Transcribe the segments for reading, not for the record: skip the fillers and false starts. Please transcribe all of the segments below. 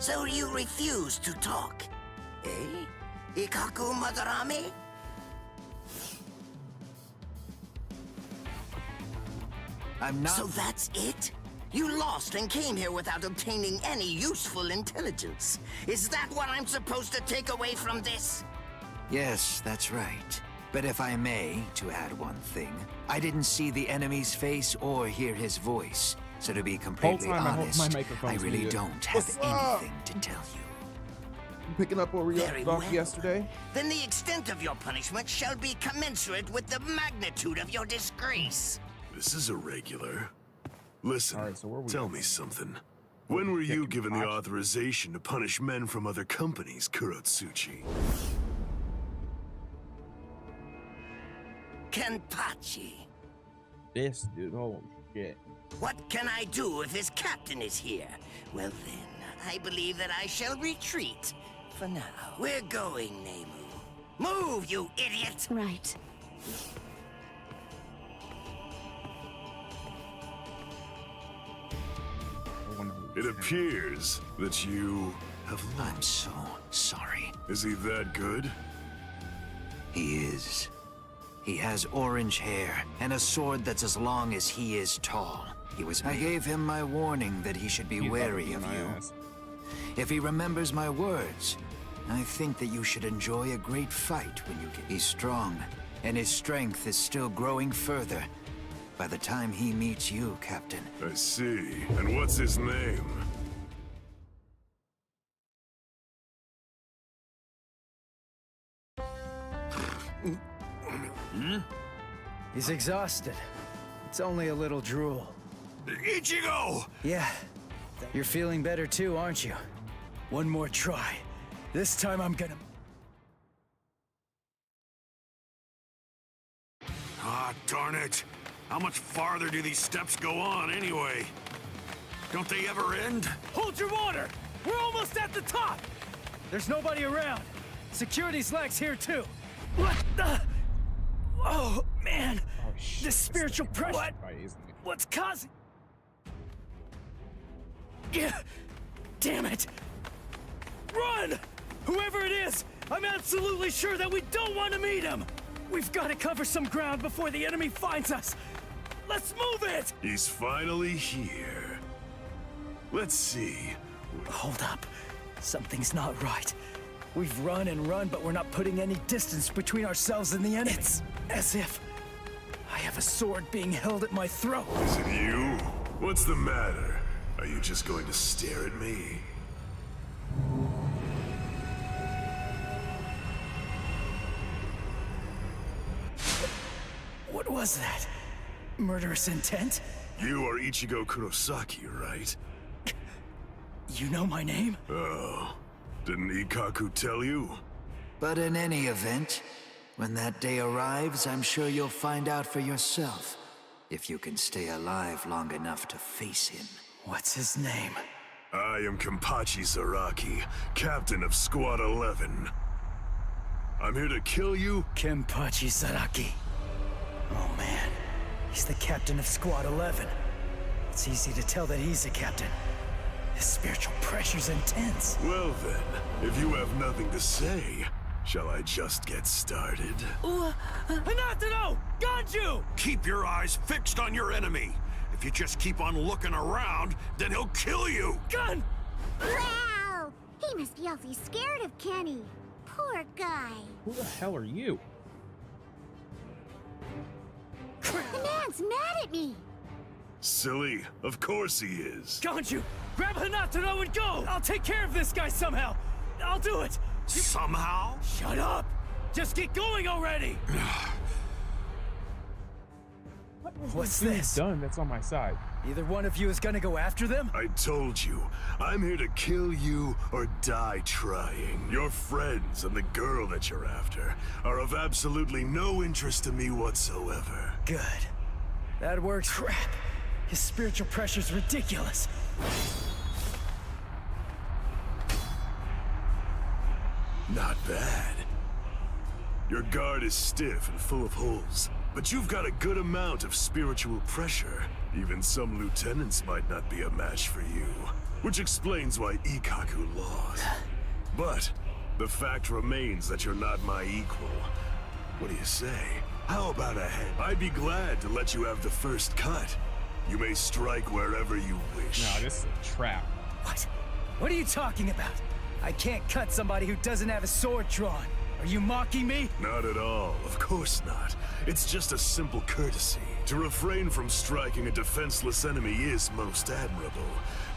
So you refuse to talk, eh? Ikaku Madarame? I'm not... So that's it? You lost and came here without obtaining any useful intelligence. Is that what I'm supposed to take away from this? Yes, that's right. But if I may, to add one thing, I didn't see the enemy's face or hear his voice. So to be completely honest, I really don't have anything to tell you. You picking up where we left off yesterday? Then the extent of your punishment shall be commensurate with the magnitude of your disgrace. This is irregular. Listen, All right, so tell me something. When were you given the authorization to punish men from other companies, Kurotsuchi? Kenpachi. This dude, holy shit. What can I do if his captain is here? Well then, I believe that I shall retreat. For now. We're going, Nemu. Move, you idiot! Right. It appears that you have I'm lost. so sorry. Is he that good? He is. He has orange hair and a sword that's as long as he is tall. I gave him my warning that he should be wary of you. If he remembers my words, I think that you should enjoy a great fight when you get... He's strong, and his strength is still growing further by the time he meets you, Captain. I see. And what's his name? He's exhausted. It's only a little drool. Ichigo! Yeah. You're feeling better too, aren't you? One more try. This time I'm gonna... Ah, darn it. How much farther do these steps go on, anyway? Don't they ever end? Hold your water! We're almost at the top! There's nobody around. Security's lax here too. What the... Oh, man. Oh, shit. This spiritual pressure... Right, isn't it? What's causing... Yeah. Damn it! Run! Whoever it is, I'm absolutely sure that we don't want to meet him! We've got to cover some ground before the enemy finds us! Let's move it! He's finally here. Let's see. Hold up. Something's not right. We've run and run, but we're not putting any distance between ourselves and the enemy. It's as if I have a sword being held at my throat. Is it you? What's the matter? Are you just going to stare at me? What was that? Murderous intent? You are Ichigo Kurosaki, right? You know my name? Oh, didn't Ikaku tell you? But in any event, when that day arrives, I'm sure you'll find out for yourself, if you can stay alive long enough to face him. What's his name? I am Kenpachi Zaraki, captain of Squad 11. I'm here to kill you. Kenpachi Zaraki. Oh man, he's the captain of Squad 11. It's easy to tell that he's a captain. His spiritual pressure's intense. Well then, if you have nothing to say, shall I just get started? Hanatano! Ganju! Keep your eyes fixed on your enemy. If you just keep on looking around, then he'll kill you! Gun! Wow! He must be awfully scared of Kenny. Poor guy. Who the hell are you? The man's mad at me. Silly, of course he is. Ganju! Grab Hanatano and go! I'll take care of this guy somehow! I'll do it! Somehow? Shut up! Just get going already! What's this? Done. That's on my side. Either one of you is gonna go after them? I told you, I'm here to kill you or die trying. Your friends and the girl that you're after are of absolutely no interest to me whatsoever. Good. That works. Crap. His spiritual pressure's ridiculous. Not bad. Your guard is stiff and full of holes, but you've got a good amount of spiritual pressure. Even some lieutenants might not be a match for you. which explains why Ikkaku lost. But the fact remains that you're not my equal. What do you say? How about a head? I'd be glad to let you have the first cut. You may strike wherever you wish. No, this is a trap. What? What are you talking about? I can't cut somebody who doesn't have a sword drawn. Are you mocking me? Not at all, of course not. It's just a simple courtesy. To refrain from striking a defenseless enemy is most admirable,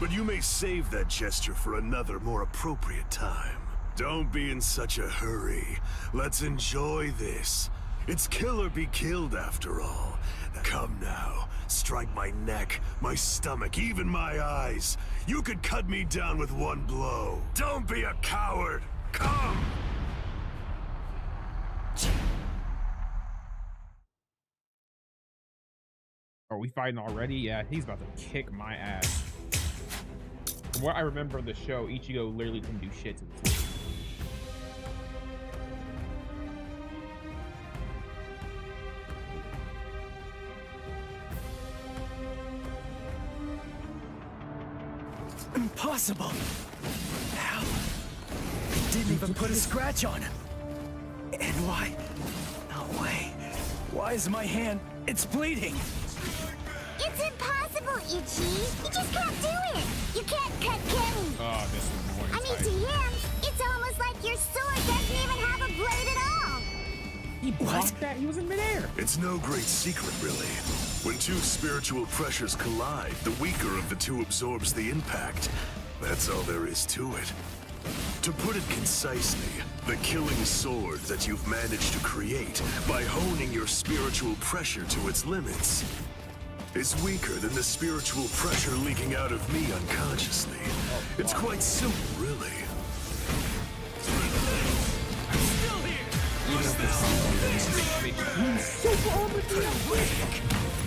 but you may save that gesture for another, more appropriate time. Don't be in such a hurry. Let's enjoy this. It's kill or be killed after all. Come now, strike my neck, my stomach, even my eyes. You could cut me down with one blow. Don't be a coward. Come! Are we fighting already? Yeah, he's about to kick my ass. From what I remember of the show, Ichigo literally couldn't do shit to the team. Impossible. How? He didn't even put a scratch on him. And why? No way. Why is my hand? It's bleeding. It's impossible, Ichi. You just can't do it. You can't cut Kenny. Oh, this is more I mean, to him, it's almost like your sword doesn't even have a blade at all. He blocked that? He was in midair. It's no great secret, really. When two spiritual pressures collide, the weaker of the two absorbs the impact. That's all there is to it. To put it concisely, the killing sword that you've managed to create by honing your spiritual pressure to its limits is weaker than the spiritual pressure leaking out of me unconsciously. It's quite simple, really.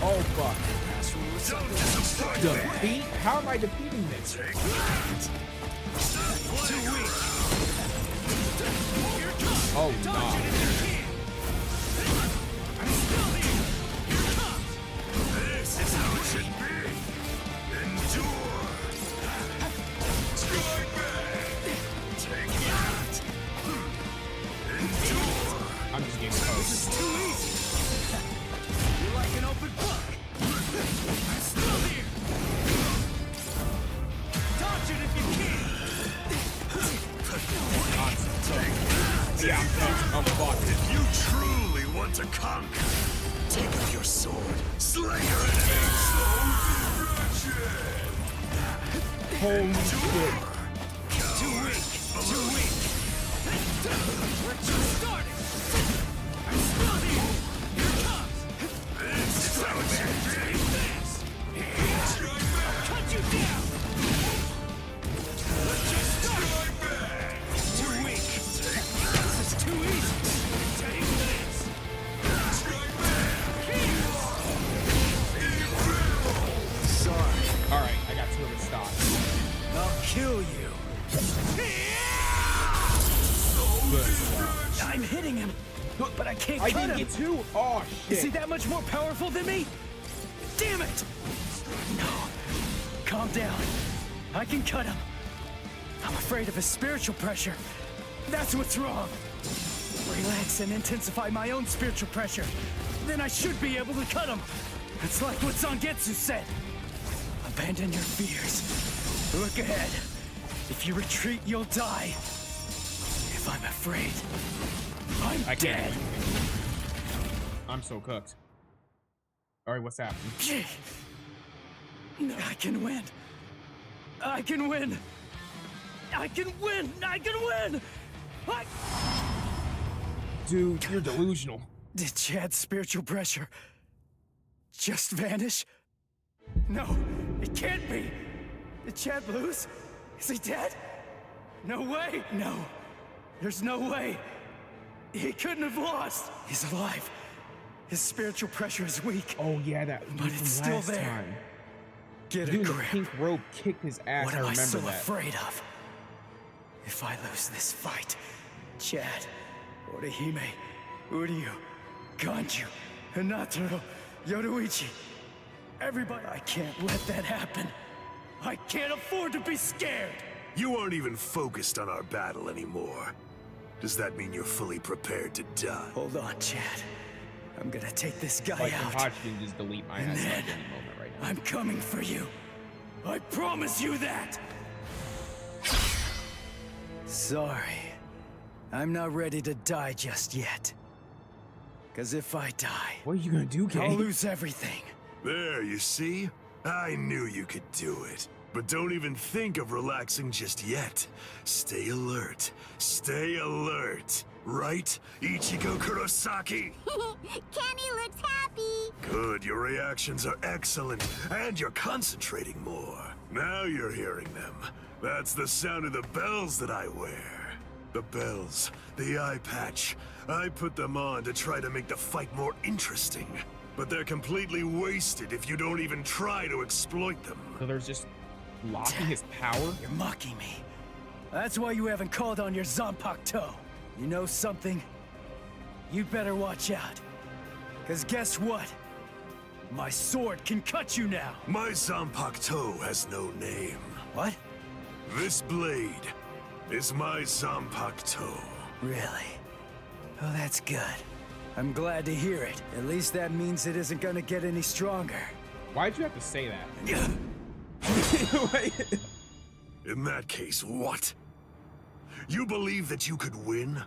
Oh fuck. Defeat? How am I defeating this? Oh no. This is how it should be. Endure. Strike back. Take that. Endure. I'm just getting close. Too easy. You're like an open book. I'm still here. Dodge it if you can. Yeah, I'm fucked. If you truly want to conquer, take up your sword, slay your enemy. Holy shit. Too weak. Too weak. We're just starting. I'm still here. Here it comes. This is how it should be. I'll cut you down. Let's just start. Too weak. This is too easy. Take this. Sorry. Alright, I got two of his stocks. I'll kill you. Good stuff. I'm hitting him, but I can't I cut didn't him. get two? Oh Is he shit. that much more powerful than me? Damn it! No. Calm down. I can cut him. I'm afraid of his spiritual pressure. That's what's wrong. Relax and intensify my own spiritual pressure. Then I should be able to cut him. It's like what Zangetsu said. Abandon your fears. Look ahead. If you retreat, you'll die. If I'm afraid, I'm I dead. can't. I'm so cooked. Alright, what's happening? I can win. I can win. I can win. I can win. Dude, you're delusional. Did Chad's spiritual pressure just vanish? No, it can't be. Did Chad lose? Is he dead? No way. No, there's no way. He couldn't have lost. He's alive. His spiritual pressure is weak. Oh yeah, that But from it's still last there. time. Get a Dude, the grip. pink robe kicked his ass. What I am I remember so that. afraid of? If I lose this fight, Chad, Orihime, Uryu, Ganju, Hinataro, Yoruichi, everybody, I can't let that happen. I can't afford to be scared! You aren't even focused on our battle anymore. Does that mean you're fully prepared to die? Hold on, Chad. I'm gonna take this guy Like, out. watch me just delete my ass And at then any moment right now. I'm coming for you. I promise you that! Sorry. I'm not ready to die just yet. 'Cause if I die, What are you gonna do, I'll Kay? lose everything. There, you see? I knew you could do it. But don't even think of relaxing just yet. Stay alert. Stay alert. Right, Ichigo Kurosaki? Kenny looks happy. Good, your reactions are excellent, and you're concentrating more. Now you're hearing them. That's the sound of the bells that I wear. The bells, the eye patch. I put them on to try to make the fight more interesting. But they're completely wasted if you don't even try to exploit them. So there's just blocking his power? You're mocking me. That's why you haven't called on your Zanpakuto. You know something? You'd better watch out. 'Cause guess what? My sword can cut you now. My Zanpakuto has no name. What? This blade is my Zanpakuto. Really? Oh, that's good. I'm glad to hear it. At least that means it isn't gonna get any stronger. Why'd you have to say that? In that case, what? You believe that you could win?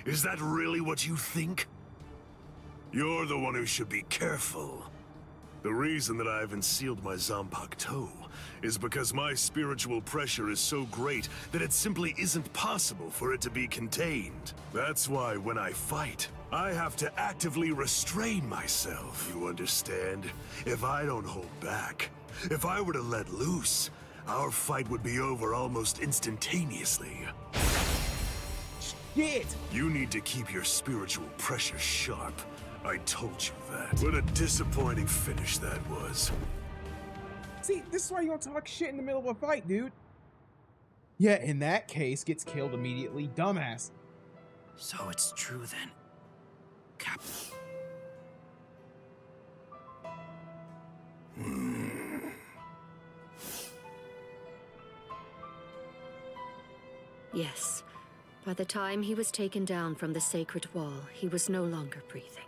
Is that really what you think? You're the one who should be careful. The reason that I haven't sealed my Zanpakuto is because my spiritual pressure is so great that it simply isn't possible for it to be contained. That's why when I fight, I have to actively restrain myself. You understand? If I don't hold back, if I were to let loose, our fight would be over almost instantaneously. Shit! You need to keep your spiritual pressure sharp. I told you that. What a disappointing finish that was. See, this is why you don't talk shit in the middle of a fight, dude. Yeah, in that case, gets killed immediately. Dumbass. So it's true then, Captain. Yes. By the time he was taken down from the sacred wall, he was no longer breathing.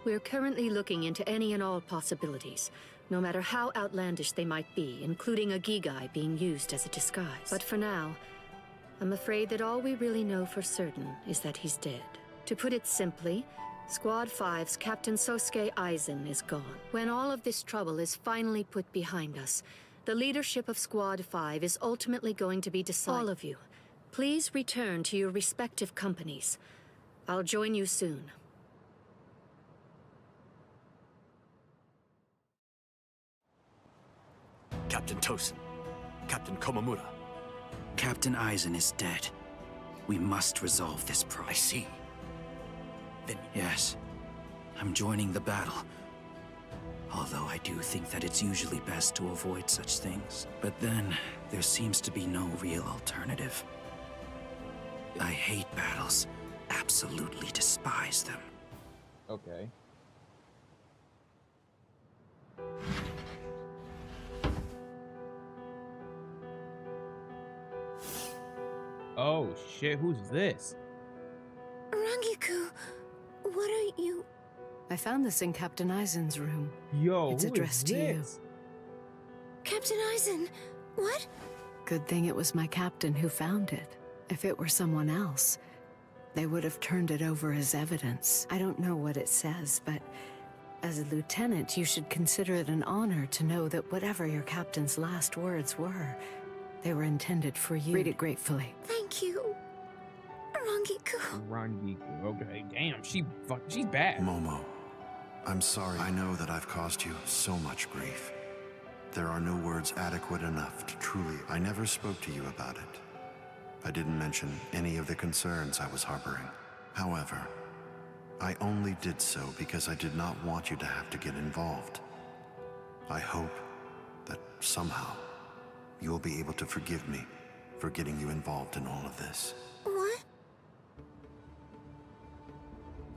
We're currently looking into any and all possibilities, no matter how outlandish they might be, including a Gigai being used as a disguise. But for now, I'm afraid that all we really know for certain is that he's dead. To put it simply, Squad 5's Captain Sosuke Aizen is gone. When all of this trouble is finally put behind us, the leadership of Squad 5 is ultimately going to be decided. All of you, please return to your respective companies. I'll join you soon. Captain Tosin, Captain Komamura. Captain Aizen is dead. We must resolve this problem. I see. Then Yes, I'm joining the battle. Although I do think that it's usually best to avoid such things. But then, there seems to be no real alternative. I hate battles. Absolutely despise them. Okay. Oh shit, who's this? Rangiku, what are you... I found this in Captain Aizen's room. Yo, It's who is addressed to you. this? Captain Aizen, what? Good thing it was my captain who found it. If it were someone else, they would have turned it over as evidence. I don't know what it says, but as a lieutenant, you should consider it an honor to know that whatever your captain's last words were, they were intended for you. Read it gratefully. Thank you, Rangiku. Rangiku. Okay, damn, she's bad. Momo, I'm sorry. I know that I've caused you so much grief. There are no words adequate enough to truly... I never spoke to you about it. I didn't mention any of the concerns I was harboring. However, I only did so because I did not want you to have to get involved. I hope that somehow you'll be able to forgive me for getting you involved in all of this. What?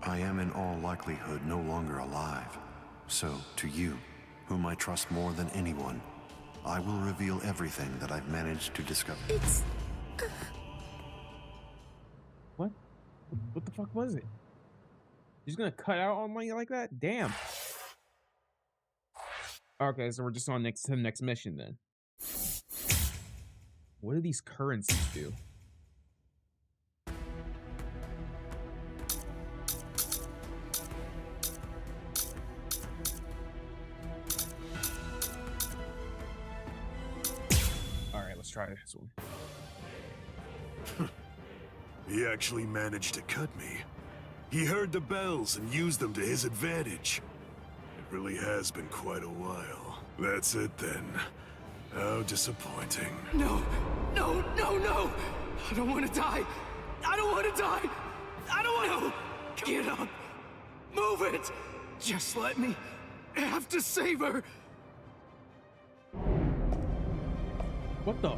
I am in all likelihood no longer alive, So, to you, whom I trust more than anyone, I will reveal everything that I've managed to discover. It's... What? What the fuck was it? He's gonna cut out on me like that? Damn. Okay, so we're just on to the next mission then. What do these currencies do? All right, let's try this one. He actually managed to cut me. He heard the bells and used them to his advantage. It really has been quite a while. That's it then. How disappointing. No! No! No! No! I don't want to die! I don't want to die! I don't want to... Get up! Move it! Just let me... I have to save her! What the?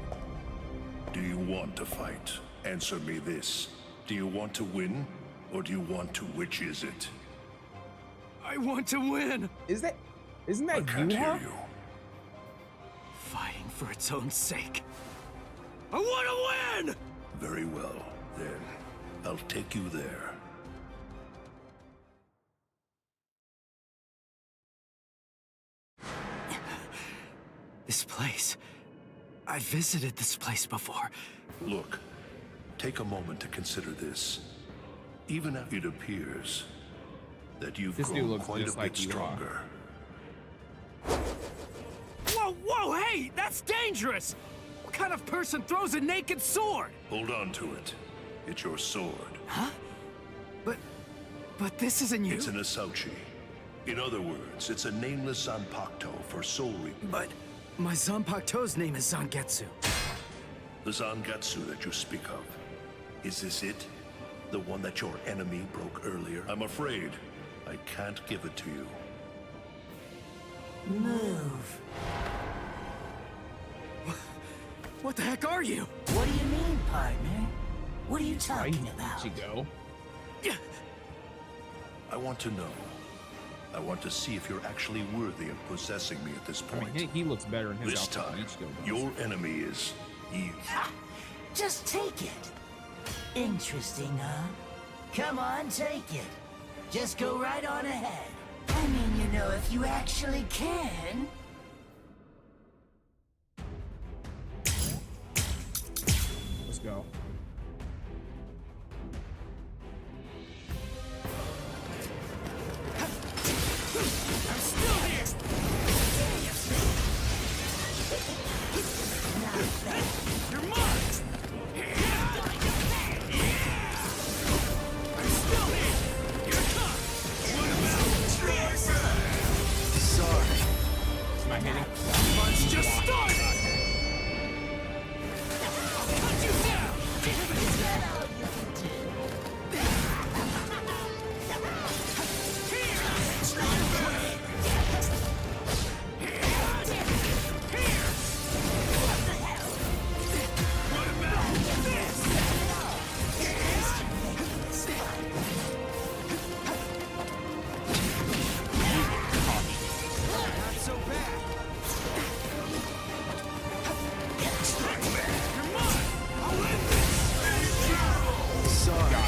Do you want to fight? Answer me this. Do you want to win? Or do you want to... Which is it? I want to win! Isn't I that can't you, hear huh? you. Fighting for its own sake. I want to win! Very well, then. I'll take you there. This place... I visited this place before. Look, take a moment to consider this. Even after it appears that you've This dude grown looks quite a just bit like you are. stronger. Whoa, whoa, hey! That's dangerous! What kind of person throws a naked sword? Hold on to it. It's your sword. Huh? But this isn't you. It's an Asauchi. In other words, it's a nameless Zanpakuto for soul reaping. But my Zanpakuto's name is Zangetsu. The Zangetsu that you speak of. Is this it? The one that your enemy broke earlier? I'm afraid I can't give it to you. Move. What the heck are you? What do you mean, partner? What are you talking Right, about? you go. I want to know. I want to see if you're actually worthy of possessing me at this I point. mean, he looks better in his This outfit than time, Bleach does. your enemy is you. Ha! Just take it. Interesting, huh? Come on, take it. Just go right on ahead. I mean, you know, if you actually can. Let's go. I'm still here! You're mine! I'm still here! Here it comes! What about Sorry. Am I hitting? Fun's just started! I'll cut you down! What about this? Not so bad. You're mine. I'll win this. Sorry.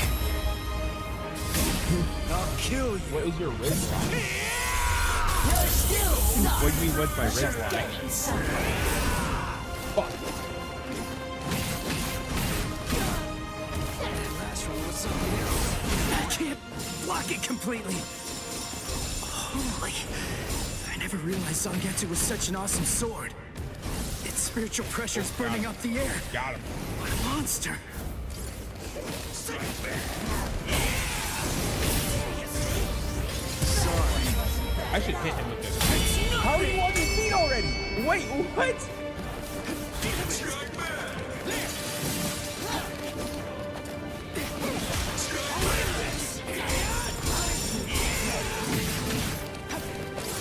I'll kill you. What is your wrist line? You're still not. What do you mean what's my wrist line? Getting somewhere. Fuck. Last one was something else. I can't block it completely. Holy. I never realized Zangetsu was such an awesome sword. Its spiritual pressure's burning up the air. Got him. What a monster. Sorry. I should hit him with this. How are you on your feet already? Wait, what?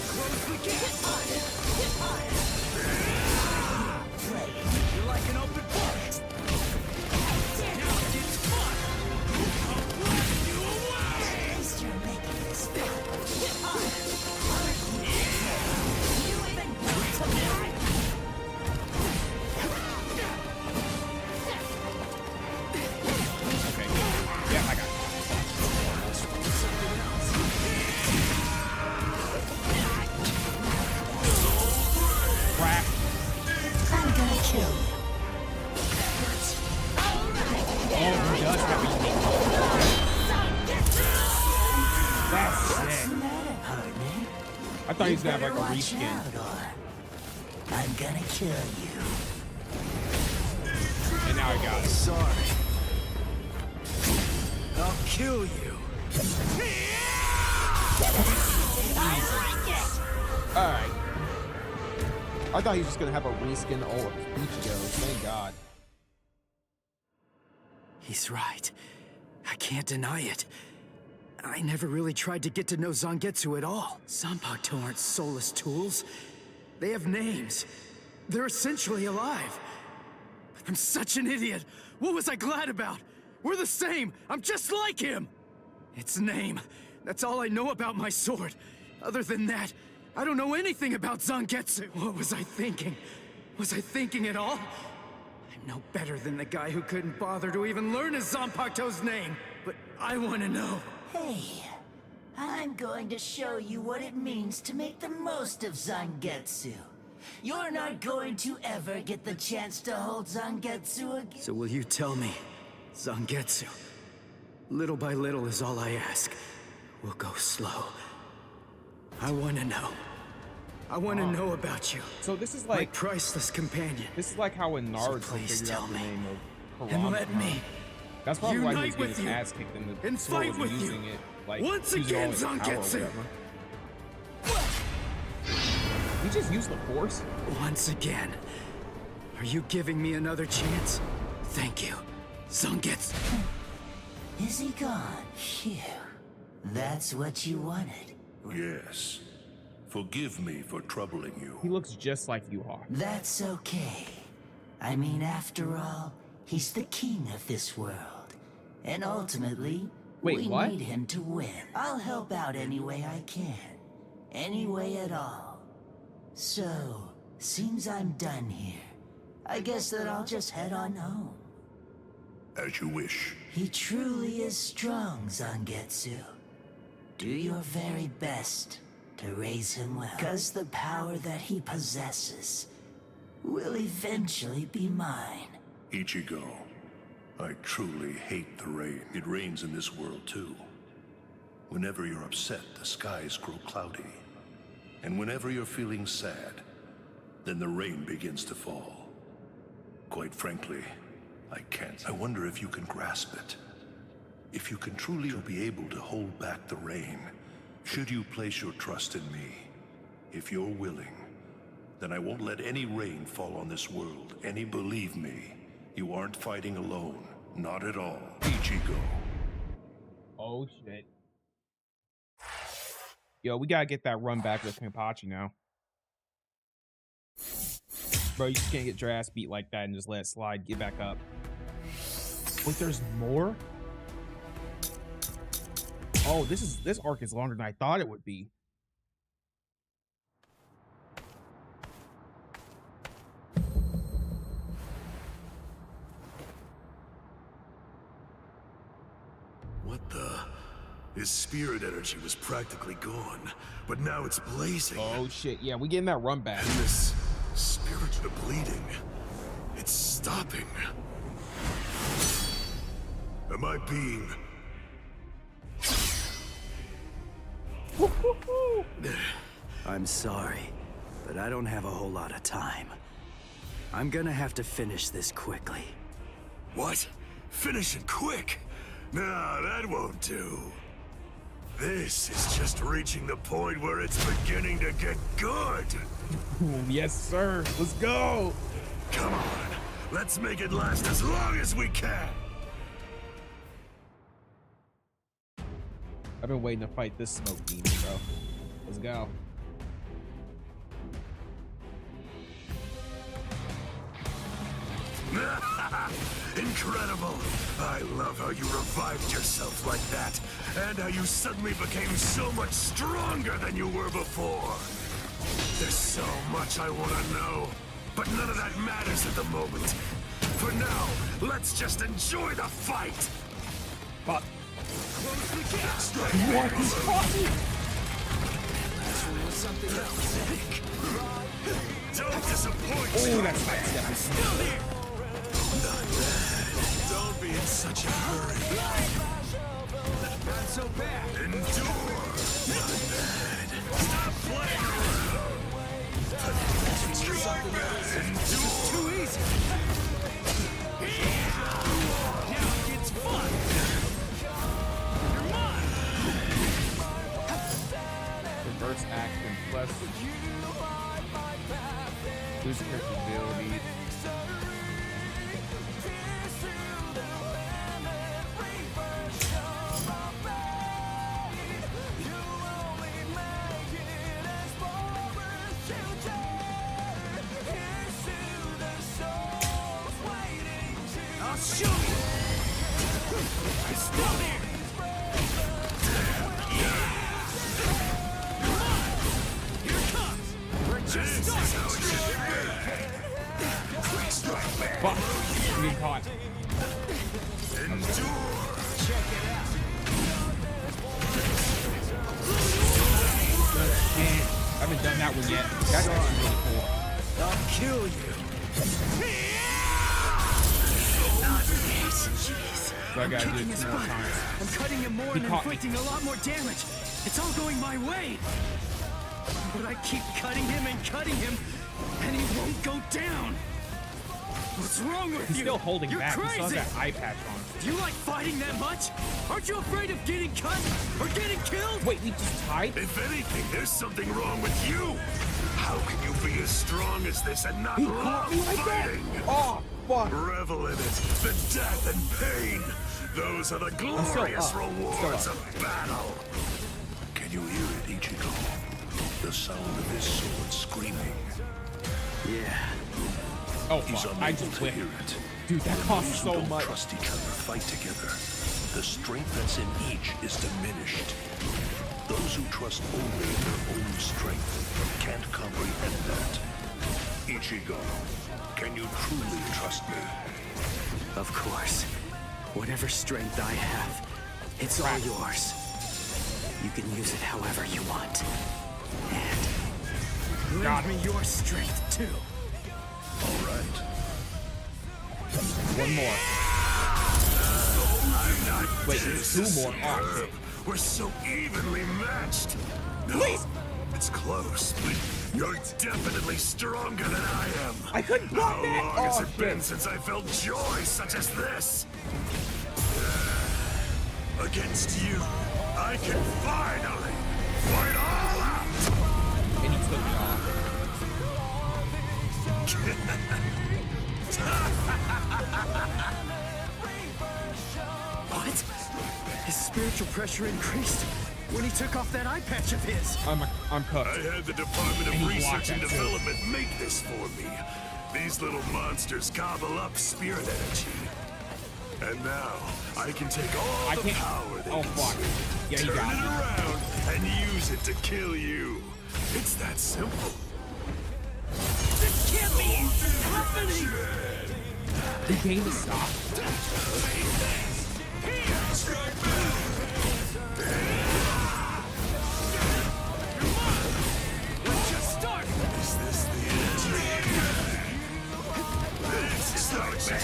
Close the gap. You're like an open book. Now it gets fun. I'll blast you away. At least you're making this fun. thought he was gonna have better like a watch reskin. out, or I'm gonna kill you. And now I got it. Sorry. I'll kill you. Alright. I thought he was just gonna have a reskin all of Bleach goes. Thank God. He's right. I can't deny it. I never really tried to get to know Zangetsu at all. Zanpakuto aren't soulless tools. They have names. They're essentially alive. I'm such an idiot. What was I glad about? We're the same. I'm just like him. Its name. That's all I know about my sword. Other than that, I don't know anything about Zangetsu. What was I thinking? Was I thinking at all? I'm no better than the guy who couldn't bother to even learn his Zanpakuto's name. But I want to know. Hey, I'm going to show you what it means to make the most of Zangetsu. You're not going to ever get the chance to hold Zangetsu again. So will you tell me, Zangetsu? Little by little is all I ask. We'll go slow. I want to know. I want to know about you. So this is My like priceless companion. this is like how in Naruto please figured tell out the me. name of Kurama. And let me That's probably why he was unite getting with his you ass kicked in the and sword fight with you. using it like Once using all again, his power or Zangetsu. whatever. He just used the force. Once again. Are you giving me another chance? Thank you, Zangetsu. Is he gone? Phew. That's what you wanted. Yes. Forgive me for troubling you. He looks just like you, Hawk. That's okay. I mean, after all, he's the king of this world. And ultimately, Wait, we what? need him to win. I'll help out any way I can. Any way at all. So, seems I'm done here. I guess that I'll just head on home. As you wish. He truly is strong, Zangetsu. Do your very best to raise him well. 'Cause the power that he possesses will eventually be mine. Ichigo, I truly hate the rain. It rains in this world too. Whenever you're upset, the skies grow cloudy. And whenever you're feeling sad, then the rain begins to fall. Quite frankly, I can't. I wonder if you can grasp it. If you can truly be able to hold back the rain, should you place your trust in me, if you're willing, then I won't let any rain fall on this world. And believe me, you aren't fighting alone. Not at all. Ichigo. Oh shit. Yo, we gotta get that run back with Kenpachi now. Bro, you just can't get your ass beat like that and just let it slide. Get back up. Wait, there's more? Oh, this arc is longer than I thought it would be. What the? His spirit energy was practically gone, but now it's blazing. Oh shit, yeah, we getting that run back. And this spiritual bleeding, it's stopping. Am I being... I'm sorry, but I don't have a whole lot of time. I'm gonna have to finish this quickly. What? Finish it quick? Nah, that won't do. This is just reaching the point where it's beginning to get good. Ooh, yes, sir. Let's go. Come on, let's make it last as long as we can. I've been waiting to fight this smoke demon, bro. Let's go. Incredible! I love how you revived yourself like that, and how you suddenly became so much stronger than you were before. There's so much I want to know, but none of that matters at the moment. For now, let's just enjoy the fight! Fuck. Close the gap! What? He's talking! Don't disappoint me! Oh, that's nice. Not bad. Don't be in such a hurry. Not so bad. Endure. Not bad. Stop playing This is too easy. Now it gets fun. You're mine. Reverse action plus lose character ability. I'll show you. Stop here. Here it comes. We're just starting. Fuck! You get caught. Check it out. I haven't done that one yet. That's actually really cool. I'll kill you. So I gotta do Kicking it his 2 more butt. times. I'm cutting him more He and caught me. inflicting a lot more damage. It's all going my way. But I keep cutting him, and he won't go down. What's wrong with He's you? still holding You're back. He still has crazy. that eye patch on. Do you like fighting that much? Aren't you afraid of getting cut or getting killed? Wait, we just tied? If anything, there's something wrong with you. How can you be as strong as this and not He love caught me like that? fighting? Oh, fuck. Revel in it. The death and pain. Those are the glorious still rewards up. of battle. Can you hear it, Ichigo? The sound of his sword screaming. Yeah. Oh, He's fuck. I unable just to clicked. hear it. Dude, that costs Those who so don't much. trust each other fight together. The strength that's in each is diminished. Those who trust only in their own strength can't comprehend that. Ichigo, can you truly trust me? Of course. Whatever strength I have, it's all yours. You can use it however you want. And lend me your strength too. All right. One more. Wait, there's 2 more. Oh, We're so evenly matched. No, Please. it's close, but you're definitely stronger than I am. I couldn't block that. How long has Oh, it been shit. since I felt joy such as this? Against you, I can finally fight all out. And he took me off. What? His spiritual pressure increased when he took off that eye patch of his. I'm I cooked. had the Department And of he blocked Research and that too. Development make this for me. These little monsters gobble up spirit energy. And now, I can take all I the can't. power they Oh, fuck. consume, Yeah, he turn got it me. around, and use it to kill you. It's that simple. This can't be happening! The game is stopped. Let's just start! Is this the end? This is how it should be.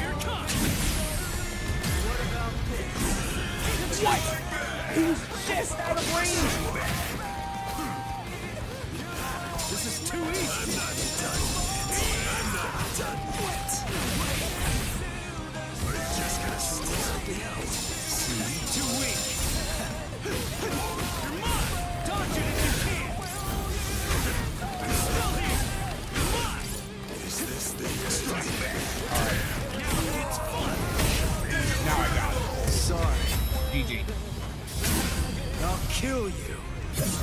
Here it comes! What? He was just out of range. This is too easy! I'm not done yet. Are you just gonna stare me out? Too weak! You're mine! Dodge it if you can! Still here! You're mine! Is this the end? Now it's fun! Now I got it. Sorry. GG. I'll kill you!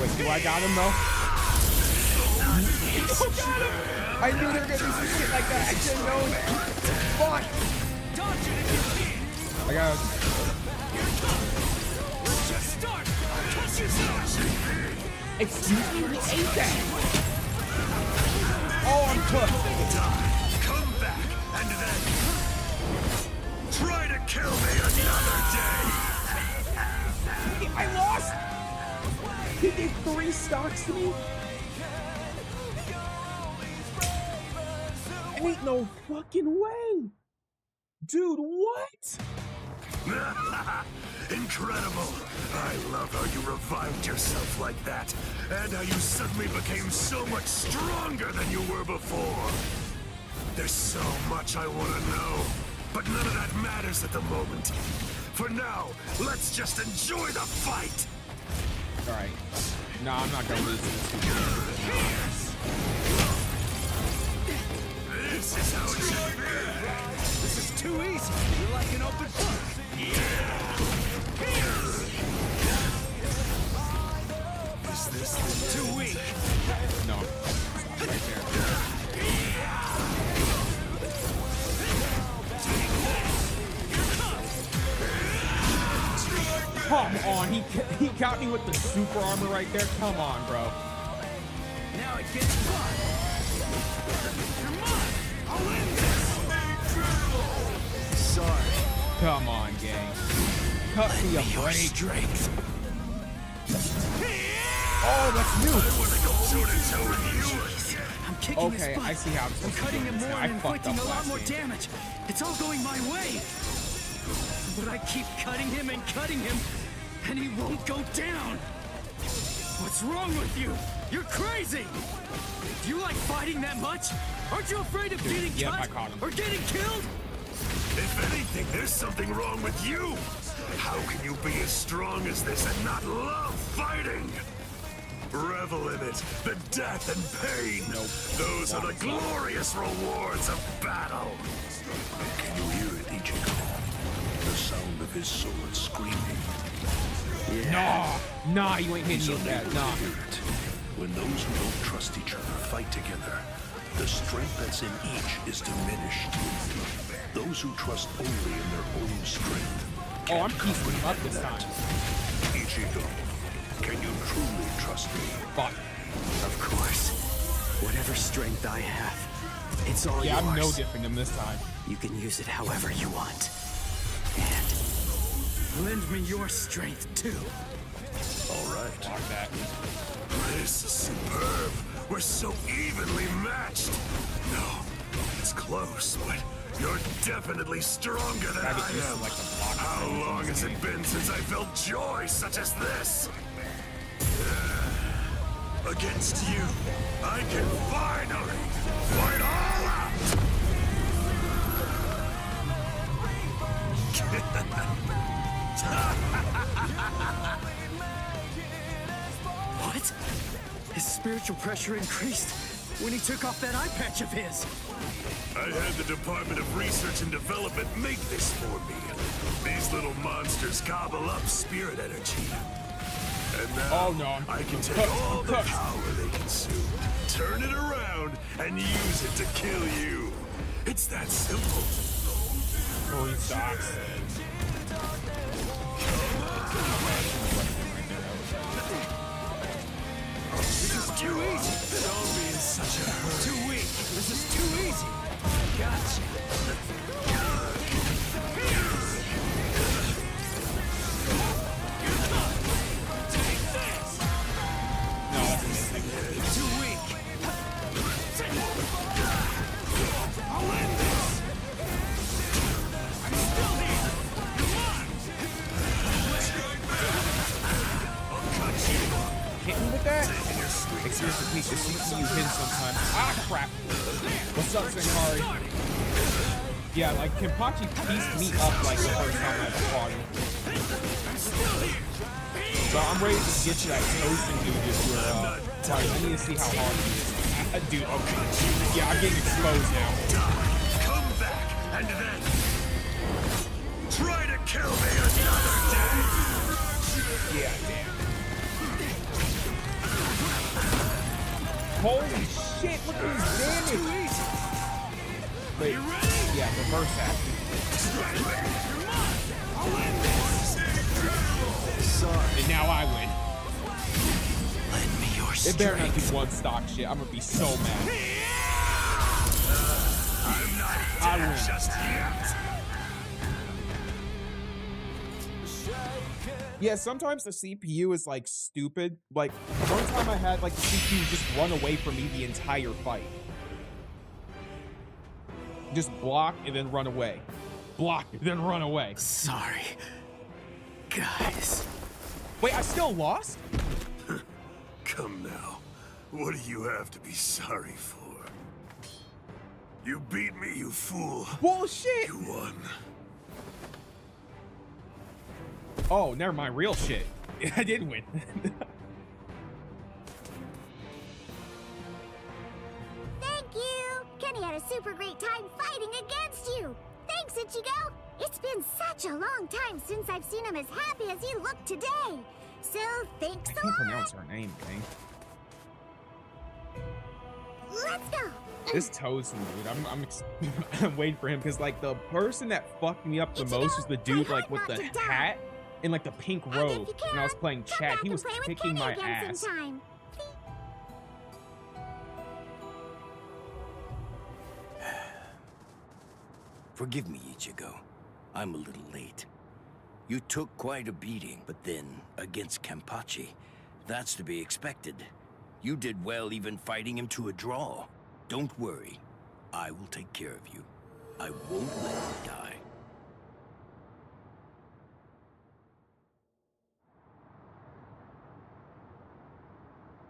Wait, do I got him though? Oh, got him! I knew there were gonna be some shit like that. I should have known. Fuck! Dodge it if you can! I got. Here it comes! Let's just start! Catch yourself! Excuse me, who ate that? Oh, I'm cooked. Come back, and then try to kill me another day. I lost. He gave 3 stocks to me. Ain't no fucking way. Dude, what? Incredible! I love how you revived yourself like that, and how you suddenly became so much stronger than you were before. There's so much I want to know, but none of that matters at the moment. For now, let's just enjoy the fight! Alright. No, I'm not gonna lose this. This is how it should be! This is too easy. You're like an open book. Is this Too weak. No. Right there. Come on, he got me with the super armor right there. Come on, bro. Now it gets fun. Come on. I'll end this. Sorry. Come on, gang. Cut me a break. Strength. Oh, that's new. I want to go toe-to-toe with you. I'm kicking his Okay, butt. I see how I'm I'm supposed to cutting do him this more now. I and fucked inflicting up a lot last more game. damage. It's all going my way. But I keep cutting him, and he won't go down. What's wrong with you? You're crazy. Do you like fighting that much? Aren't you afraid of getting yep, cut I caught him. or getting killed? If anything, there's something wrong with you. How can you be as strong as this and not love fighting? Revel in it, the death and pain. Nope. Those are the glorious rewards of battle. Can you hear it, Ichigo? The sound of his sword screaming. Nah, you ain't He's hitting me with that. unable Nah. to hear it. When those who don't trust each other fight together, the strength that's in each is diminished. Those who trust only in their own strength. Oh, I'm piecing him up this time. Ichigo, can you truly trust me? Fuck. Of course. Whatever strength I have, it's all Yeah, yours. I'm no different than this time. You can use it however you want. Lend me your strength too. All right. Like that. This is superb. We're so evenly matched. No, it's close, but you're definitely stronger than Gotta I get used to, am. like, the block How things in long this has game. it been since I felt joy such as this? Against you, I can finally fight all out! What? His spiritual pressure increased when he took off that eye patch of his. I had the Department of Research and Development make this for me. These little monsters gobble up spirit energy. And now Oh, no. I can take Cooked, all the cooked. power they consume, turn it around, and use it to kill you. It's that simple. 3 stocks. This is too easy. Don't be in such a hurry. Too weak. This is too easy. Gotcha. No, that's missing. Too weak. I'll end this. I'm still here. Come on. I'll cut you. Hit me with that? Excuse me, the CPU hits sometimes. Ah, crap. What's up, Sinkari? Yeah, like, Kenpachi pieced me up, like, the first time I fought him. So I'm ready to get to that toasting dude if you're, sorry, I need to see how hard he is. Dude, okay. Yeah, I'm getting exposed now. Come back, and then try to kill me another day. Yeah, damn. Holy shit, look at his damage! Wait, yeah, reverse action. And now I win. Lend me your It better not strength. do one stock shit. I'm gonna be so mad. I'm not I dead win. just yet. Yeah, sometimes the CPU is like stupid. Like, one time I had like the CPU just run away from me the entire fight. Just block and then run away. block it, then run away. Sorry, guys. Wait, I still lost? Come now. What do you have to be sorry for? You beat me, you fool. Bullshit! You won. Oh, never mind. Real shit. I did win. Thank you! Kenny had a super great time fighting against you! Thanks, Ichigo! It's been such a long time since I've seen him as happy as he looked today. So, thanks I a can't lot! pronounce her name, thing. Let's go! This Tozen dude, I'm waiting for him because like the person that fucked me up the most was the dude like with the hat and like the pink robe. When I was playing chat, he was kicking my ass. Sometime. Forgive me, Ichigo. I'm a little late. You took quite a beating, but then, against Kenpachi, that's to be expected. You did well even fighting him to a draw. Don't worry. I will take care of you. I won't let you die.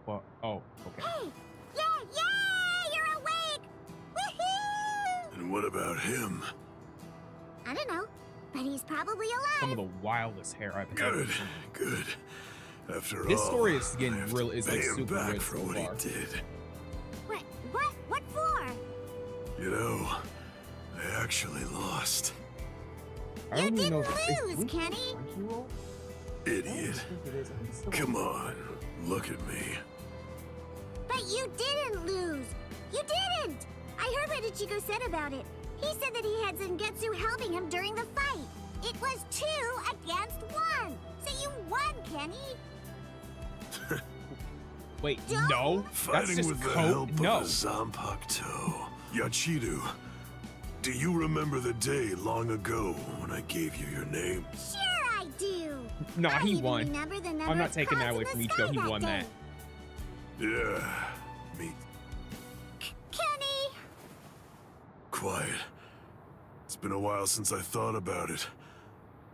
Well, oh, okay. Hey! Yay! You're awake! Woohoo! And what about him? I don't know, but he's probably alive. Some of the wildest hair I've ever Good, seen. good. After This all, story is getting I have real. to Is pay like him super back good for so what far. he did. What for? You know, I actually lost. I don't You even know didn't if lose, Bleach Kenny. Crunchyroll? Idiot. Come on, look at me. But you didn't lose. You didn't. I heard what Ichigo said about it. He said that he had Zangetsu helping him during the fight. It was 2 against 1. So you won, Kenny. Wait, Don't. no, that's Fighting just with the code. help No, of a Zanpakuto. Yachiru, do you remember the day long ago when I gave you your name? Sure I do. nah, I he even won. remember the number I'm not of taking that clouds away in from the Ichigo. sky He won day. that. Yeah, me. Kenny! Quiet. It's been a while since I thought about it.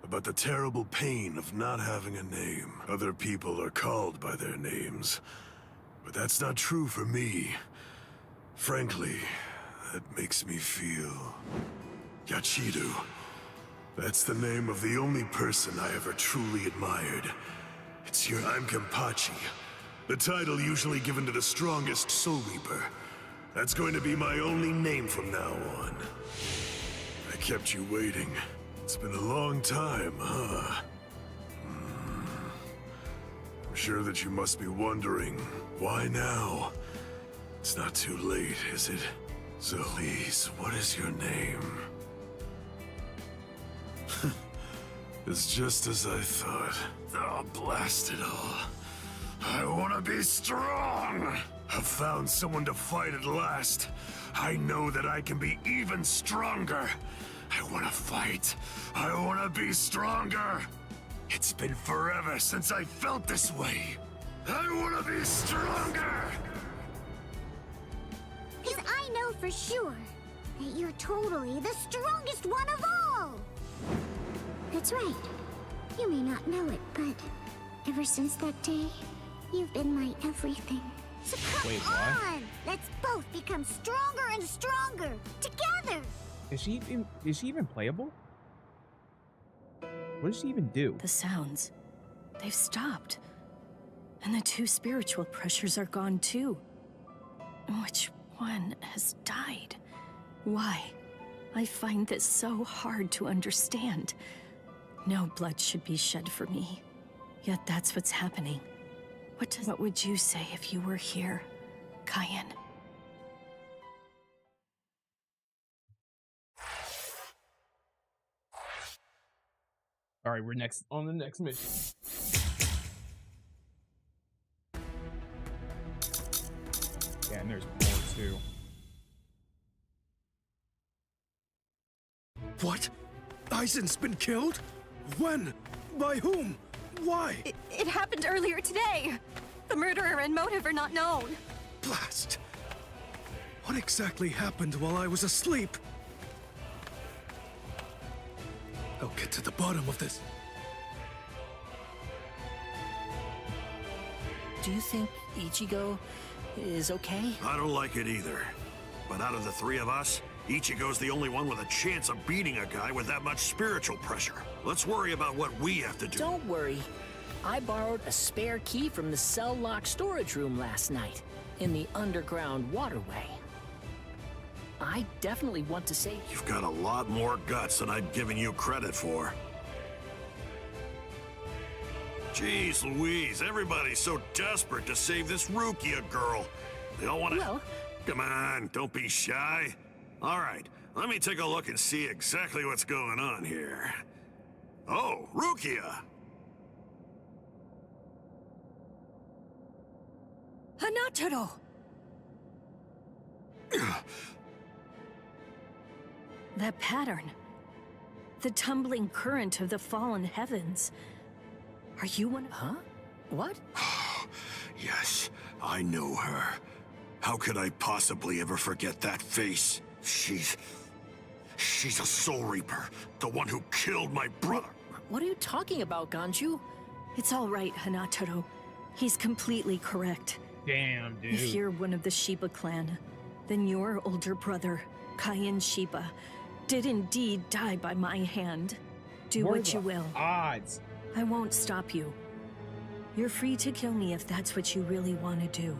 About the terrible pain of not having a name. Other people are called by their names. But that's not true for me. Frankly, that makes me feel... Yachiru. That's the name of the only person I ever truly admired. It's your... I'm Kenpachi. The title usually given to the strongest Soul Reaper. That's going to be my only name from now on. I kept you waiting. It's been a long time, huh? I'm sure that you must be wondering, why now? It's not too late, is it? So please, what is your name? It's just as I thought. Oh, blast it all. I want to be strong! I've found someone to fight at last. I know that I can be even stronger. I want to fight. I want to be stronger. It's been forever since I felt this way. I want to be stronger! Because I know for sure that you're totally the strongest one of all! That's right. You may not know it, but ever since that day, you've been my everything. So come Wait, what? on! Let's both become stronger and stronger, together! Is she even playable? What does she even do? The sounds, they've stopped. And the 2 spiritual pressures are gone too. Which one has died? Why? I find this so hard to understand. No blood should be shed for me. Yet that's what's happening. What would you say if you were here, Cayenne? All right, we're next on the next mission. Yeah, and there's more too. What? Aizen's been killed? When? By whom? Why? It happened earlier today. The murderer and motive are not known. Blast! What exactly happened while I was asleep? I'll get to the bottom of this. Do you think Ichigo is okay? I don't like it either. But out of the three of us, Ichigo's the only one with a chance of beating a guy with that much spiritual pressure. Let's worry about what we have to do. Don't worry. I borrowed a spare key from the cell lock storage room last night in the underground waterway. I definitely want to save you. You've got a lot more guts than I'd given you credit for. Jeez Louise, everybody's so desperate to save this Rukia girl. They all want to... Well... Come on, don't be shy. All right, let me take a look and see exactly what's going on here. Oh, Rukia! Hanataro! That pattern. The tumbling current of the fallen heavens. Are you one of... Huh? What? Yes, I know her. How could I possibly ever forget that face? She's a Soul Reaper, the one who killed my brother. What are you talking about, Ganju? It's all right, Hanataro. He's completely correct. Damn, dude. If you're one of the Shiba clan, then your older brother, Kaien Shiba, did indeed die by my hand. Do what you will. Odds. I won't stop you. You're free to kill me if that's what you really want to do.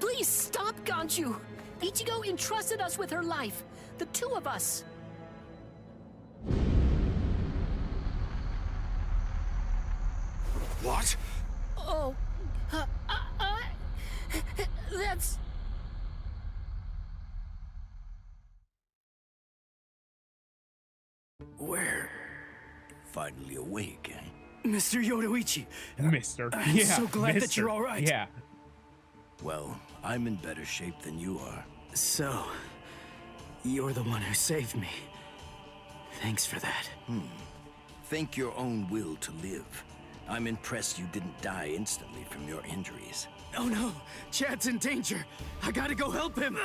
Please stop, Ganju! Ichigo entrusted us with her life. The two of us. What? Oh, that's... We're finally awake, eh? Mr. Yoruichi. Mister. I'm Yeah, so glad that mister. you're all right. Yeah. Well, I'm in better shape than you are. So, you're the one who saved me. Thanks for that. Think your own will to live. I'm impressed you didn't die instantly from your injuries. Oh no! Chad's in danger! I gotta go help him!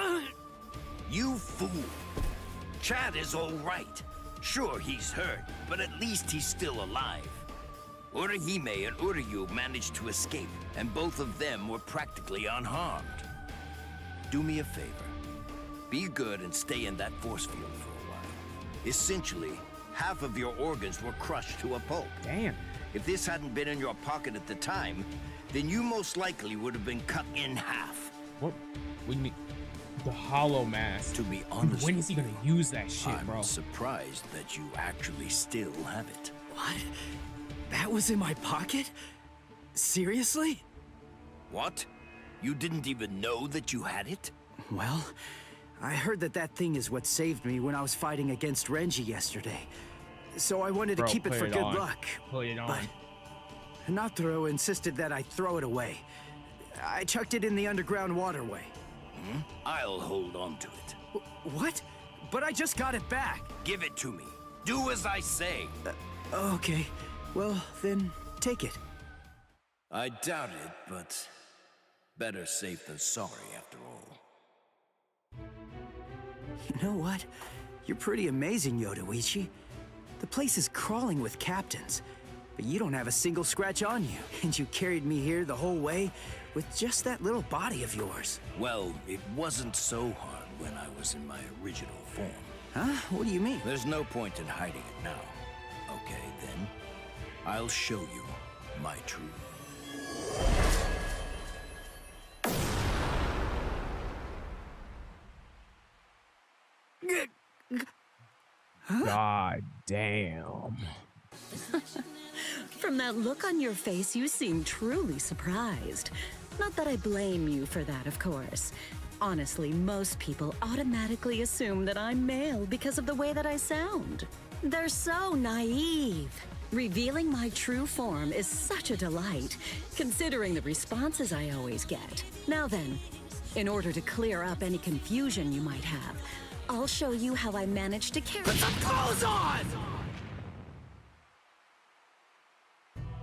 You fool! Chad is all right. Sure, he's hurt, but at least he's still alive. Urahime and Uryu managed to escape, and both of them were practically unharmed. Do me a favor. Be good and stay in that force field for a while. Essentially, half of your organs were crushed to a pulp. Damn. If this hadn't been in your pocket at the time, then you most likely would have been cut in half. What? We need the hollow mask. To be honest, when is he gonna use that shit, I'm bro? surprised that you actually still have it. What? That was in my pocket? Seriously? What? You didn't even know that you had it? Well, I heard that thing is what saved me when I was fighting against Renji yesterday. So I wanted to keep it for good luck. Put it on. But Hanataro insisted that I throw it away. I chucked it in the underground waterway. I'll hold on to it. What? But I just got it back. Give it to me. Do as I say. Okay. Well, then take it. I doubt it, but better safe than sorry after all. You know what? You're pretty amazing, Yoruichi. The place is crawling with captains, but you don't have a single scratch on you, and you carried me here the whole way with just that little body of yours. Well, it wasn't so hard when I was in my original form. Huh? What do you mean? There's no point in hiding it now. Okay, then. I'll show you my truth. God damn. From that look on your face, you seem truly surprised. Not that I blame you for that, of course. Honestly, most people automatically assume that I'm male because of the way that I sound. They're so naive. Revealing my true form is such a delight, considering the responses I always get. Now then, in order to clear up any confusion you might have, I'll show you how I managed to carry— Put some clothes on!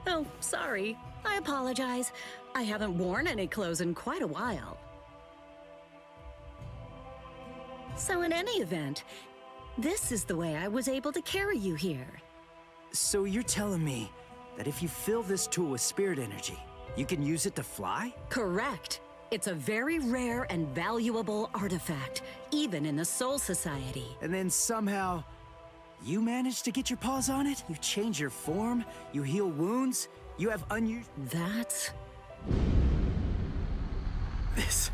Oh, sorry. I apologize. I haven't worn any clothes in quite a while. So in any event, this is the way I was able to carry you here. So you're telling me that if you fill this tool with spirit energy, you can use it to fly? Correct. It's a very rare and valuable artifact, even in the Soul Society. And then somehow, you managed to get your paws on it? You change your form? You heal wounds? You have unusual... That's... This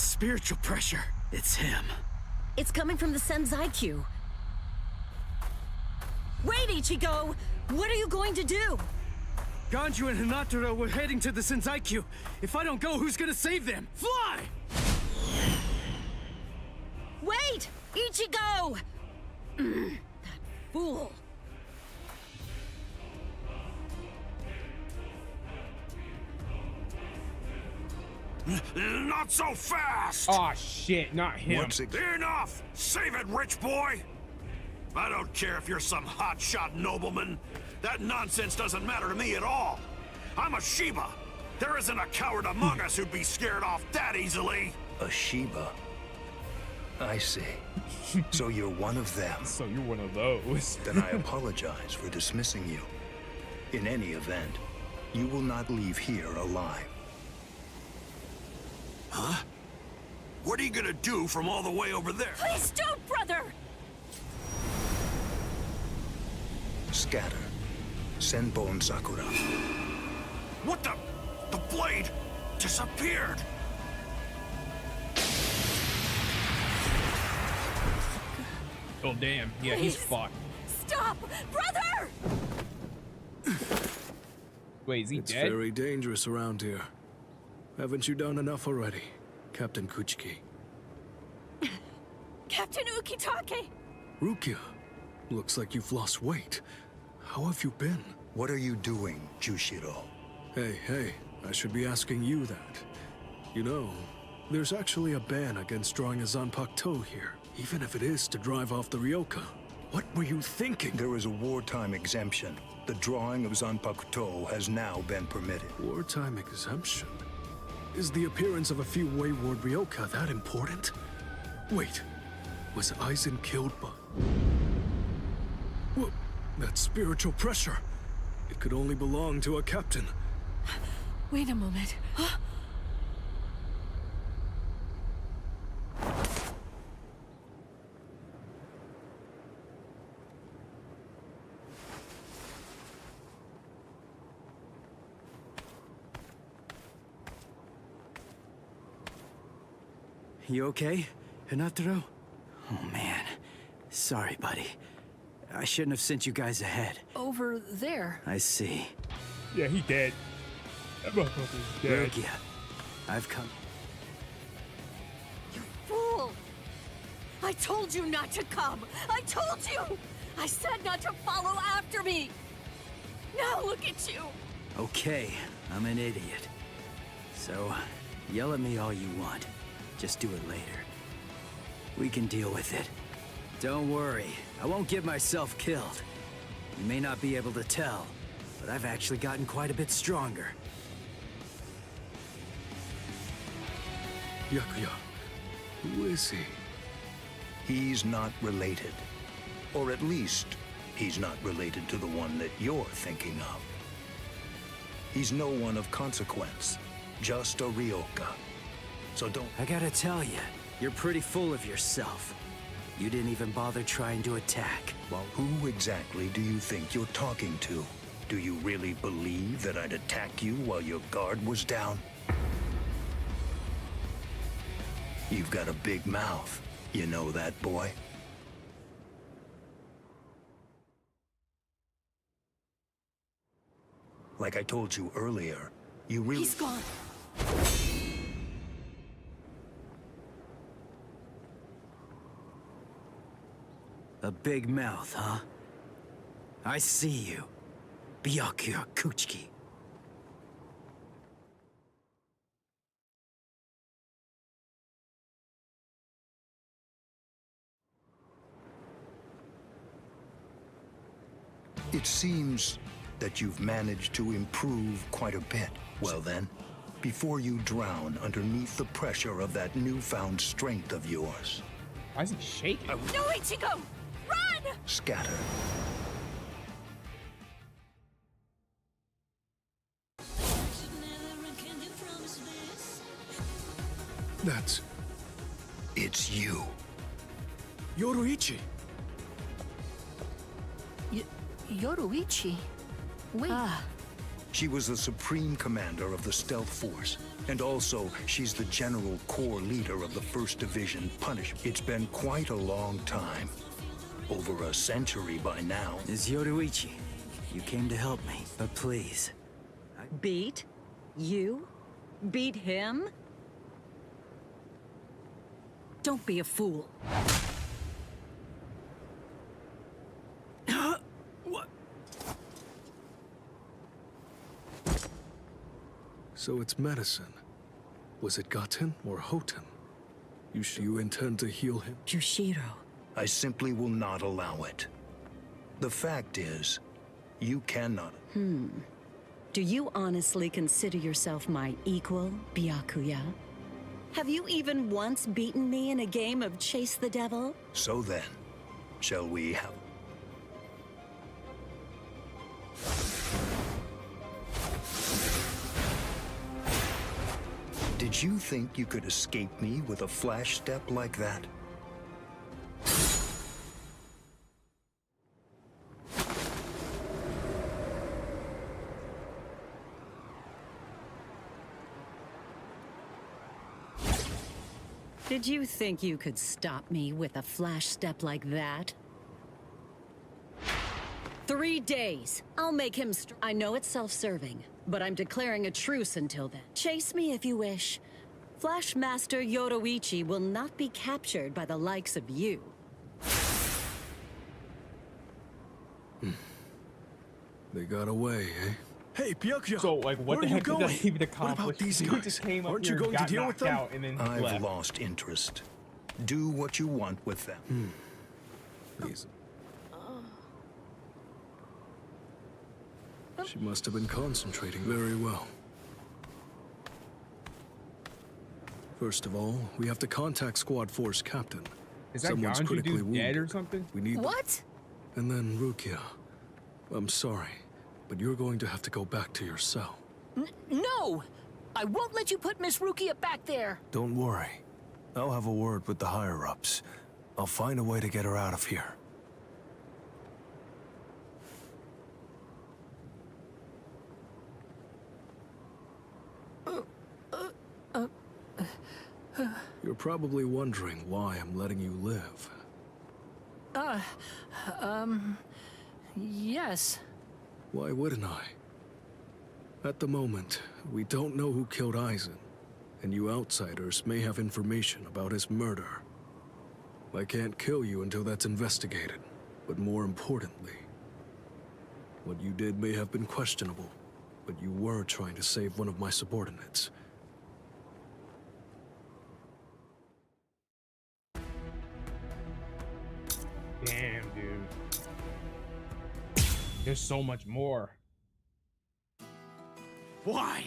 spiritual pressure. It's him. It's coming from the Senzai-Q. Wait, Ichigo! What are you going to do? Ganju and Hinataro were heading to the Senzai-Q. If I don't go, who's gonna save them? Fly! Wait! Ichigo! That fool. Not so fast! Aw, shit, not him. Enough! Save it, rich boy! I don't care if you're some hotshot nobleman. That nonsense doesn't matter to me at all. I'm a Shiba. There isn't a coward among us who'd be scared off that easily. A Shiba? I see. So you're one of them. So you're one of those. Then I apologize for dismissing you. In any event, you will not leave here alive. Huh? What are you gonna do from all the way over there? Please don't, brother! Scatter. Senbon Sakura. What the? The blade disappeared! Oh, damn. Yeah, he's fucked. Stop! Brother! Wait, is he It's dead? very dangerous around here. Haven't you done enough already, Captain Kuchiki? Captain Ukitake! Rukia, looks like you've lost weight. How have you been? What are you doing, Jushiro? Hey, I should be asking you that. You know, there's actually a ban against drawing a Zanpakuto here, even if it is to drive off the Ryoka. What were you thinking? There is a wartime exemption. The drawing of Zanpakuto has now been permitted. Wartime exemption? Is the appearance of a few wayward Ryoka that important? Wait, was Aizen killed by... Well, that spiritual pressure. It could only belong to a captain. Wait a moment. You okay, Hinataro? Oh, man. Sorry, buddy. I shouldn't have sent you guys ahead. Over there. I see. Yeah, he dead. That motherfucker's dead. Rukia, I've come... You fool! I told you not to come! I told you! I said not to follow after me! Now look at you! Okay, I'm an idiot. So, yell at me all you want. Just do it later. We can deal with it. Don't worry, I won't get myself killed. You may not be able to tell, but I've actually gotten quite a bit stronger. Yakuya, who is he? He's not related. Or at least, he's not related to the one that you're thinking of. He's no one of consequence, just a Ryoka. So don't... I gotta tell you, you're pretty full of yourself. You didn't even bother trying to attack. Well, who exactly do you think you're talking to? Do you really believe that I'd attack you while your guard was down? You've got a big mouth. You know that, boy? Like I told you earlier, you really... He's gone. A big mouth, huh? I see you. Byakuya Kuchiki. It seems that you've managed to improve quite a bit. Well then, before you drown underneath the pressure of that newfound strength of yours, Why is he shaking? No, Ichigo! Run! Scatter. It's you. Yoruichi! Yoruichi? Wait. She was the supreme commander of the Stealth Force. And also, she's the general corps leader of the 1st Division Punishment. It's been quite a long time. Over a century by now. It's Yoruichi. You came to help me, but please. Beat? You? Beat him? Don't be a fool. What? So it's medicine. Was it Gaten or Hoten? You intend to heal him? Jushiro. I simply will not allow it. The fact is, you cannot. Do you honestly consider yourself my equal, Byakuya? Have you even once beaten me in a game of Chase the Devil? So then, shall we have... Did you think you could escape me with a flash step like that? Did you think you could stop me with a flash step like that? 3 days. I'll make him I know it's self-serving, but I'm declaring a truce until then. Chase me if you wish. Flash Master Yoruichi will not be captured by the likes of you. They got away, eh? Hey, Byakuya! So, like, what the heck did that even accomplish? What about these He guys? just came up Aren't here you going and to got deal with knocked them? out and then I've left. lost interest. Do what you want with them. Please. She must have been concentrating very well. First of all, we have to contact Squad Force Captain. Is that Someone's Ganju critically dude dead wounded. or something? We need What? And then Rukia. I'm sorry, but you're going to have to go back to your cell. No! I won't let you put Miss Rukia back there! Don't worry. I'll have a word with the higher-ups. I'll find a way to get her out of here. You're probably wondering why I'm letting you live. Yes. Why wouldn't I? At the moment, we don't know who killed Aizen, and you outsiders may have information about his murder. I can't kill you until that's investigated, but more importantly, what you did may have been questionable, but you were trying to save one of my subordinates. Damn, dude. There's so much more. Why?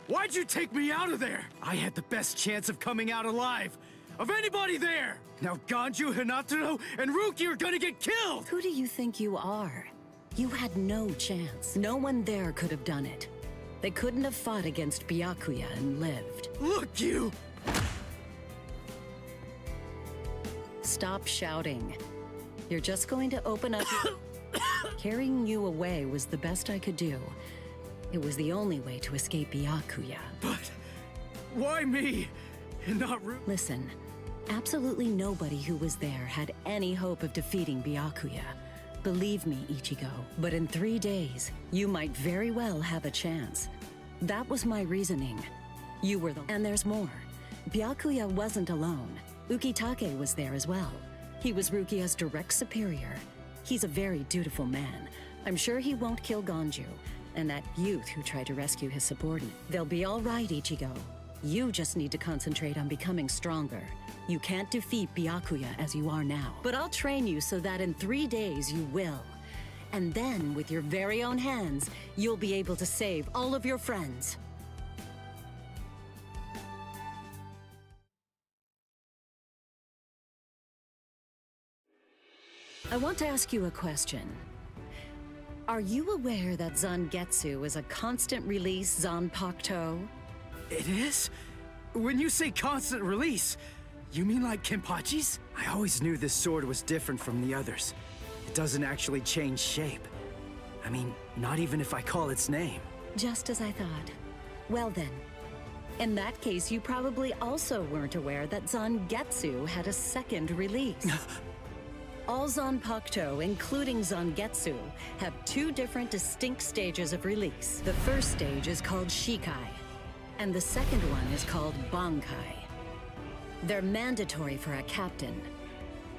Why'd you take me out of there? I had the best chance of coming out alive. Of anybody there! Now Ganju, Hinataro, and Ruki are gonna get killed! Who do you think you are? You had no chance. No one there could have done it. They couldn't have fought against Byakuya and lived. Look, you! Stop shouting. You're just going to open up your... Carrying you away was the best I could do. It was the only way to escape Byakuya. But... why me? And not Ruki? Listen, absolutely nobody who was there had any hope of defeating Byakuya. Believe me, Ichigo, but in 3 days, you might very well have a chance. That was my reasoning. You were the... And there's more. Byakuya wasn't alone. Ukitake was there as well. He was Rukia's direct superior. He's a very dutiful man. I'm sure he won't kill Ganju, and that youth who tried to rescue his subordinate. They'll be all right, Ichigo. You just need to concentrate on becoming stronger. You can't defeat Byakuya as you are now. But I'll train you so that in 3 days you will. And then, with your very own hands, you'll be able to save all of your friends. I want to ask you a question. Are you aware that Zangetsu is a constant release Zanpakuto? It is? When you say constant release, you mean like Kenpachi's? I always knew this sword was different from the others. It doesn't actually change shape. I mean, not even if I call its name. Just as I thought. Well then, in that case, you probably also weren't aware that Zangetsu had a second release. All Zanpakuto, including Zangetsu, have two different distinct stages of release. The first stage is called Shikai, and the second one is called Bankai. They're mandatory for a captain.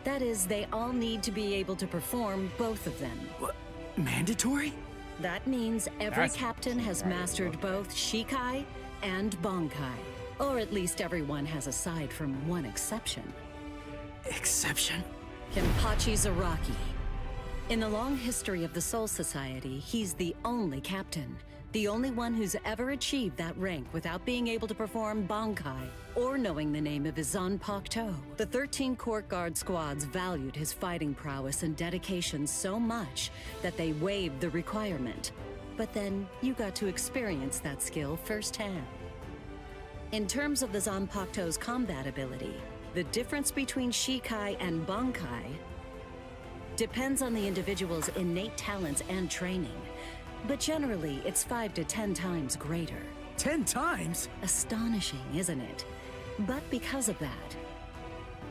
That is, they all need to be able to perform both of them. What? Mandatory? That means every captain has mastered both Shikai and Bankai. Or at least everyone has, aside from one exception. Exception? Kenpachi Zaraki. In the long history of the Soul Society, he's the only captain. The only one who's ever achieved that rank without being able to perform Bankai or knowing the name of his Zanpakuto. The 13 court guard squads valued his fighting prowess and dedication so much that they waived the requirement. But then you got to experience that skill firsthand. In terms of the Zanpakuto's combat ability, the difference between Shikai and Bankai depends on the individual's innate talents and training. But generally, it's 5 to 10 times greater. 10 times? Astonishing, isn't it? But because of that,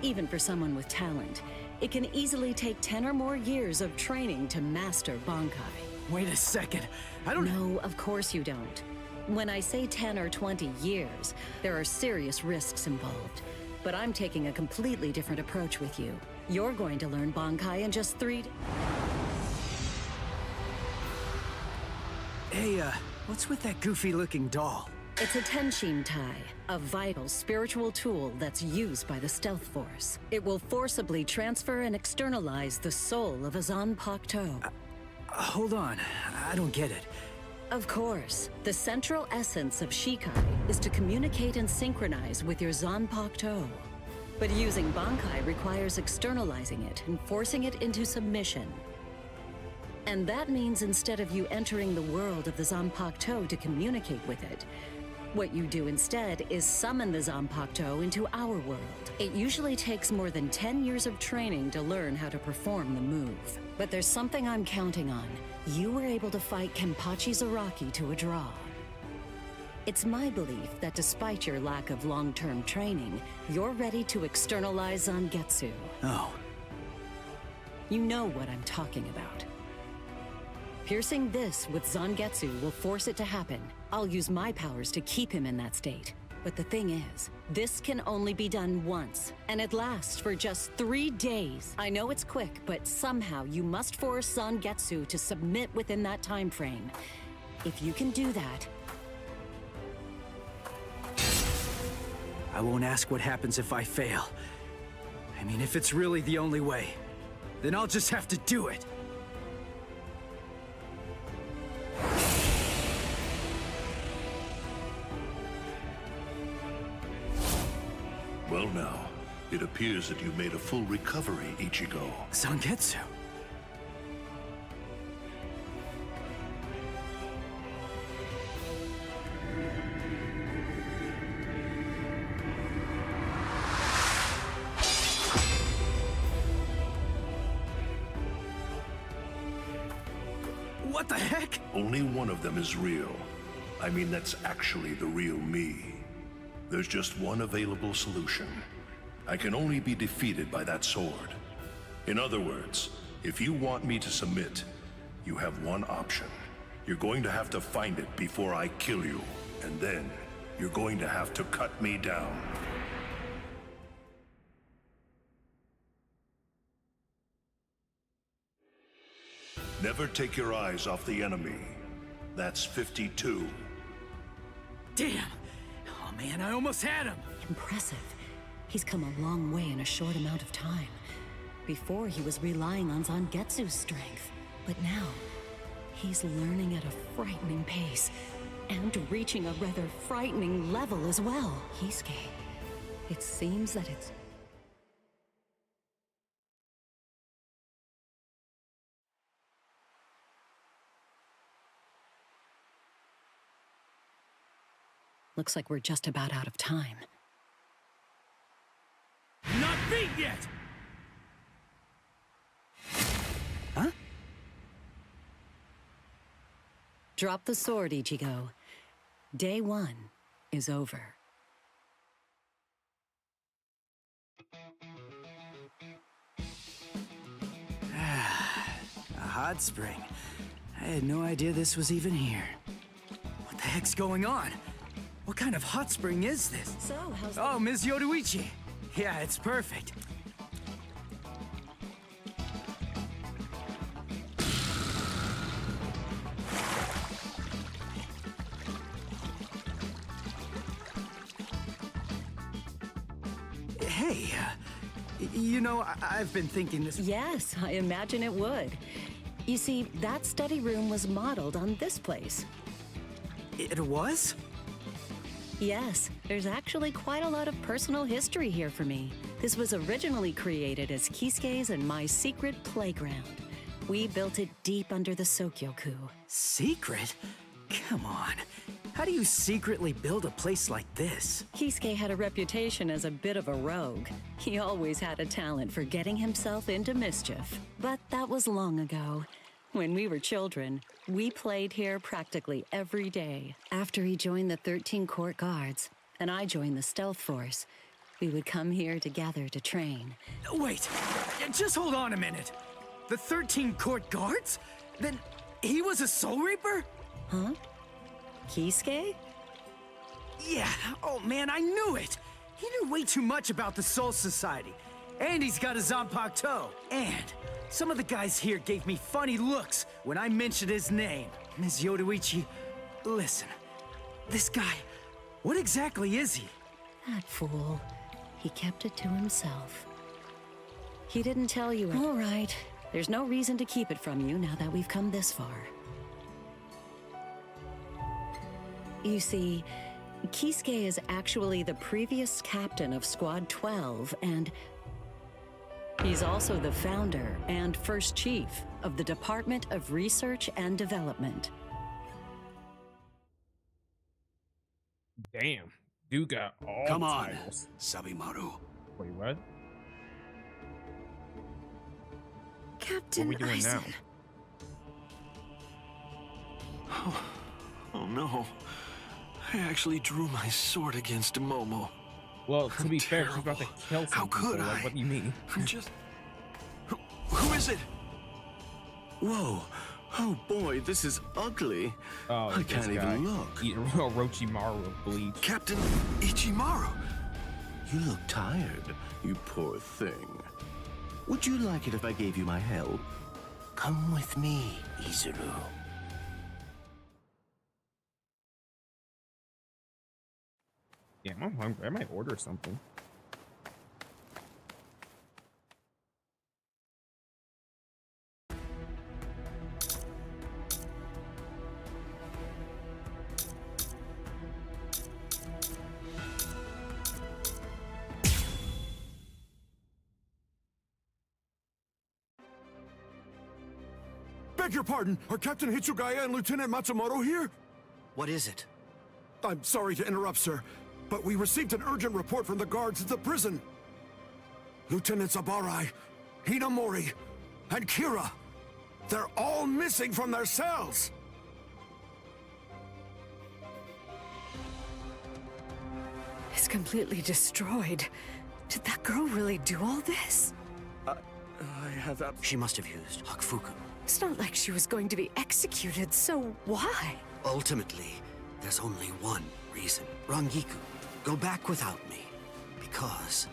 even for someone with talent, it can easily take 10 or more years of training to master Bankai. Wait a second, I don't... No, of course you don't. When I say 10 or 20 years, there are serious risks involved. But I'm taking a completely different approach with you. You're going to learn Bankai in just 3... Hey, what's with that goofy-looking doll? It's a Tenshin Tai, a vital spiritual tool that's used by the Stealth Force. It will forcibly transfer and externalize the soul of a Zanpakuto. Hold on, I don't get it. Of course, the central essence of Shikai is to communicate and synchronize with your Zanpakuto. But using Bankai requires externalizing it and forcing it into submission. And that means instead of you entering the world of the Zanpakuto to communicate with it, what you do instead is summon the Zanpakuto into our world. It usually takes more than 10 years of training to learn how to perform the move. But there's something I'm counting on. You were able to fight Kenpachi Zaraki to a draw. It's my belief that despite your lack of long-term training, you're ready to externalize Zangetsu. Oh. You know what I'm talking about. Piercing this with Zangetsu will force it to happen. I'll use my powers to keep him in that state. But the thing is, this can only be done once, and it lasts for just 3 days. I know it's quick, but somehow you must force Zangetsu to submit within that time frame. If you can do that... I won't ask what happens if I fail. I mean, if it's really the only way, then I'll just have to do it. Well now, it appears that you made a full recovery, Ichigo. Zangetsu? What the heck? Only one of them is real. I mean, that's actually the real me. There's just one available solution. I can only be defeated by that sword. In other words, if you want me to submit, you have one option. You're going to have to find it before I kill you. And then, you're going to have to cut me down. Never take your eyes off the enemy. That's 52. Damn! Oh man, I almost had him! Impressive. He's come a long way in a short amount of time. Before, he was relying on Zangetsu's strength. But now, he's learning at a frightening pace. And reaching a rather frightening level as well. Kisuke, it seems that it's Looks like we're just about out of time. Not beat yet! Huh? Drop the sword, Ichigo. Day 1 is over. A hot spring. I had no idea this was even here. What the heck's going on? What kind of hot spring is this? So, how's Oh, Ms. Yoruichi. Yeah, it's perfect. Hey, you know, I've been thinking this... Yes, I imagine it would. You see, that study room was modeled on this place. It was? Yes, there's actually quite a lot of personal history here for me. This was originally created as Kisuke's and my secret playground. We built it deep under the Sokyoku. Secret? Come on. How do you secretly build a place like this? Kisuke had a reputation as a bit of a rogue. He always had a talent for getting himself into mischief. But that was long ago. When we were children, we played here practically every day. After he joined the 13 Court Guards, and I joined the Stealth Force, we would come here together to train. Wait, just hold on a minute. The 13 Court Guards? Then he was a Soul Reaper? Huh? Kisuke? Yeah, oh man, I knew it! He knew way too much about the Soul Society. And he's got a Zanpakuto. And some of the guys here gave me funny looks when I mentioned his name. Ms. Yoruichi, listen. This guy, what exactly is he? That fool. He kept it to himself. He didn't tell you. All right. There's no reason to keep it from you now that we've come this far. You see, Kisuke is actually the previous captain of Squad 12, and he's also the founder and first chief of the Department of Research and Development. Damn. Dude got all Come the on, titles. Sabimaru. Wait, what? Captain What are we doing now? Oh no. I actually drew my sword against Momo. Well, to be fair, she's about to kill some How could people. Like, I? what do you mean? I'm just... Who is it? Whoa. Oh boy, this is ugly. Oh, I can't even look. Orochimaru of Bleach. Captain Ichimaru. You look tired, you poor thing. Would you like it if I gave you my help? Come with me, Izuru. Yeah, I'm hungry. I might order something. Beg your pardon, are Captain Hitsugaya and Lieutenant Matsumoto here? What is it? I'm sorry to interrupt, sir, but we received an urgent report from the guards at the prison. Lieutenant Zabarai, Hinamori, and Kira, they're all missing from their cells. It's completely destroyed. Did that girl really do all this? I have She must have used Hakufuku. It's not like she was going to be executed, so why? Ultimately, there's only one reason. Rangiku, go back without me. Because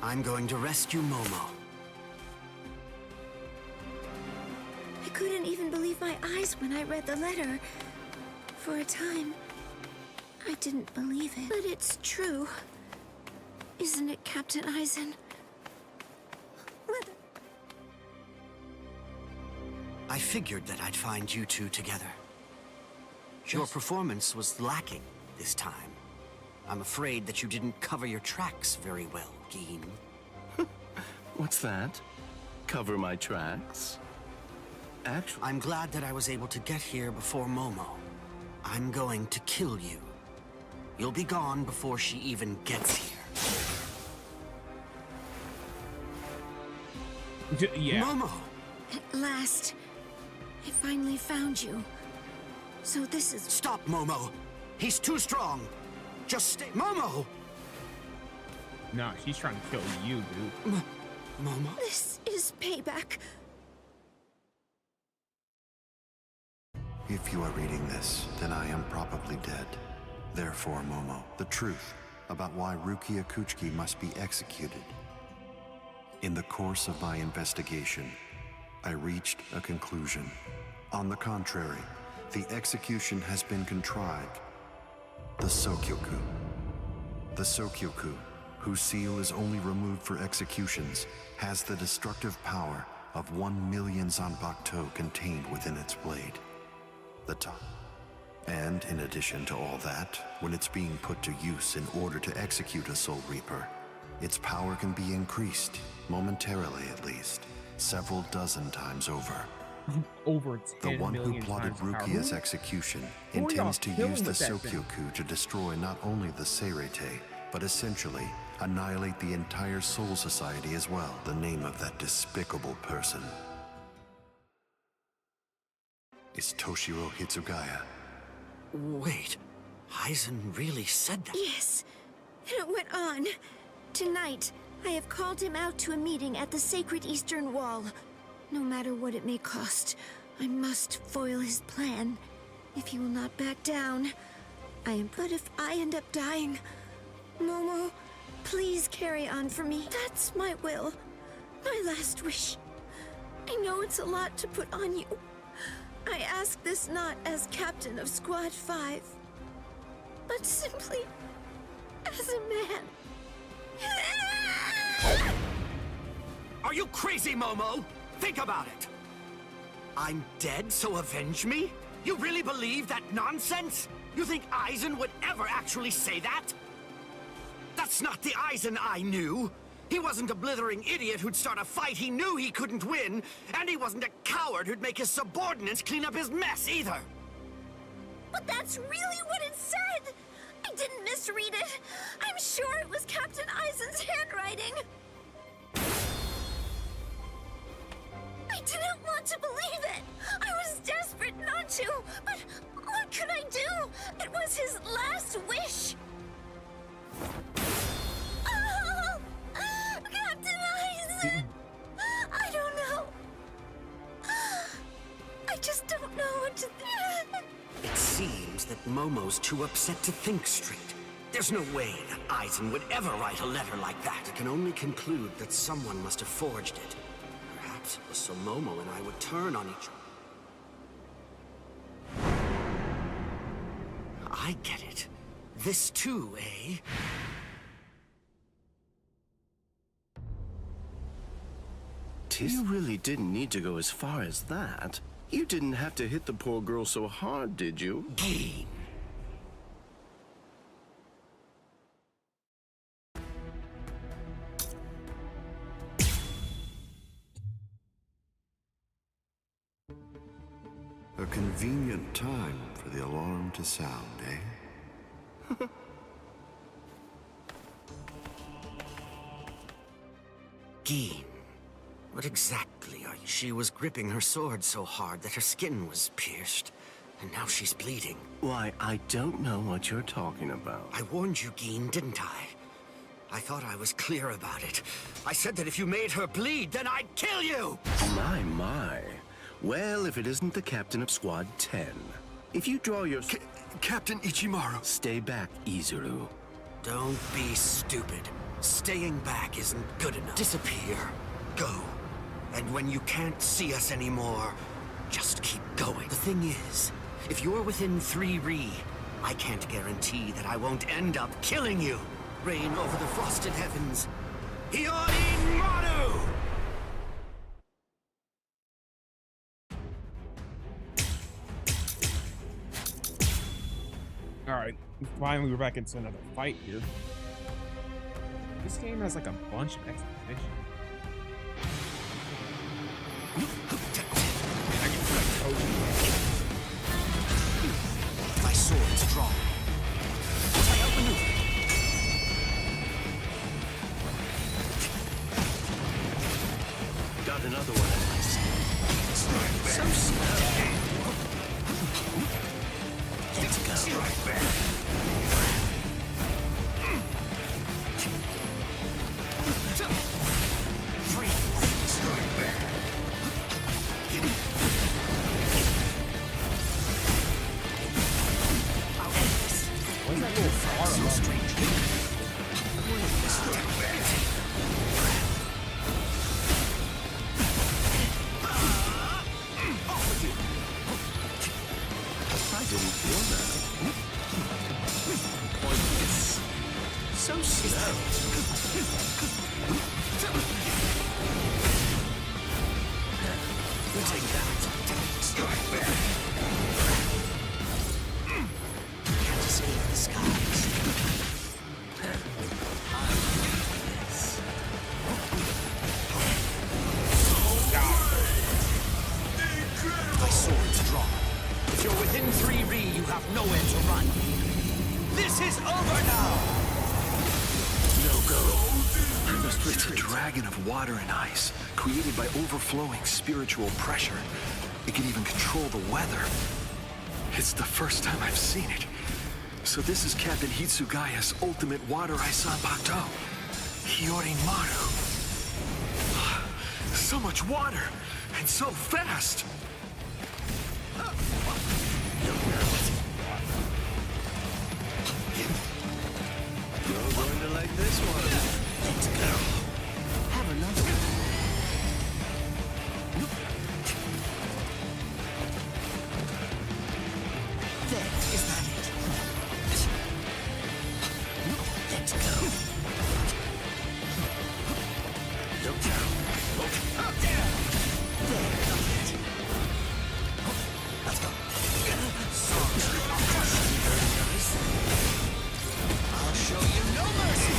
I'm going to rescue Momo. I couldn't even believe my eyes when I read the letter. For a time, I didn't believe it. But it's true. Isn't it, Captain Aizen? I figured that I'd find you two together. Your performance was lacking this time. I'm afraid that you didn't cover your tracks very well, Gin. What's that? Cover my tracks? Actually, I'm glad that I was able to get here before Momo. I'm going to kill you. You'll be gone before she even gets here. Yeah. Momo! At last, I finally found you. So this is... Stop, Momo! He's too strong! Just stay... Momo! Nah, she's trying to kill you, dude. Momo? This is payback. If you are reading this, then I am probably dead. Therefore, Momo, the truth about why Rukia Kuchiki must be executed. In the course of my investigation, I reached a conclusion. On the contrary, the execution has been contrived. The Sokyoku. The Sokyoku, whose seal is only removed for executions, has the destructive power of 1 million Zanbakuto contained within its blade. The top. And in addition to all that, when it's being put to use in order to execute a Soul Reaper, its power can be increased, momentarily at least, several dozen times over. Over 10 The one who million plotted times power. Rukia's execution Who are y'all intends to killing use the with that thing? Sokyoku to destroy not only the Seirete, but essentially annihilate the entire Soul Society as well. The name of that despicable person is Toshiro Hitsugaya. Wait, Aizen really said that? Yes, and it went on. Tonight, I have called him out to a meeting at the Sacred Eastern Wall. No matter what it may cost, I must foil his plan. If he will not back down, But if I end up dying, Momo, please carry on for me. That's my will. My last wish. I know it's a lot to put on you. I ask this not as captain of Squad 5, but simply as a man. Are you crazy, Momo? Think about it. I'm dead, so avenge me? You really believe that nonsense? You think Aizen would ever actually say that? That's not the Aizen I knew. He wasn't a blithering idiot who'd start a fight he knew he couldn't win, and he wasn't a coward who'd make his subordinates clean up his mess either. But that's really what it said! I didn't misread it. I'm sure it was Captain Aizen's handwriting. I didn't want to believe it. I was desperate not to, but what could I do? It was his last wish. Oh, Captain Aizen! I don't know. I just don't know what to think. It seems that Momo's too upset to think straight. There's no way that Aizen would ever write a letter like that. I can only conclude that someone must have forged it. Perhaps it was so Momo and I would turn on each other. I get it. This too, eh? You really didn't need to go as far as that. You didn't have to hit the poor girl so hard, did you? Gin. A convenient time for the alarm to sound, eh? Gin. What exactly are you? She was gripping her sword so hard that her skin was pierced, and now she's bleeding. Why, I don't know what you're talking about. I warned you, Gin, didn't I? I thought I was clear about it. I said that if you made her bleed, then I'd kill you! My. Well, if it isn't the captain of Squad 10. If you draw your... Captain Ichimaru. Stay back, Izuru. Don't be stupid. Staying back isn't good enough. Disappear. Go. And when you can't see us anymore, just keep going. The thing is, if you're within 3 Ri, I can't guarantee that I won't end up killing you. Reign over the frosted heavens. Hyori Maru! Alright, finally we're back into another fight here. This game has like a bunch of exposition. My sword's drawn. Got another one in my sight. So slow. Let's go. Strike back. What's that little star above me? I didn't feel that. Pointless. So slow. Take that. Strike back. Can't escape the skies. My sword's drawn. If you're within 3 Ri, you have nowhere to run. This is over now! No go. It's a dragon of water and ice, created by overflowing spiritual pressure. It can even control the weather. It's the first time I've seen it. So this is Captain Hitsugaya's ultimate water ice Zanpakuto. Hiyorimaru. So much water, and so fast! You're going to like this one. Let's go. Have another one. There, is that it? Let's go. Look down. There, got it. Let's go. I'll show you no mercy.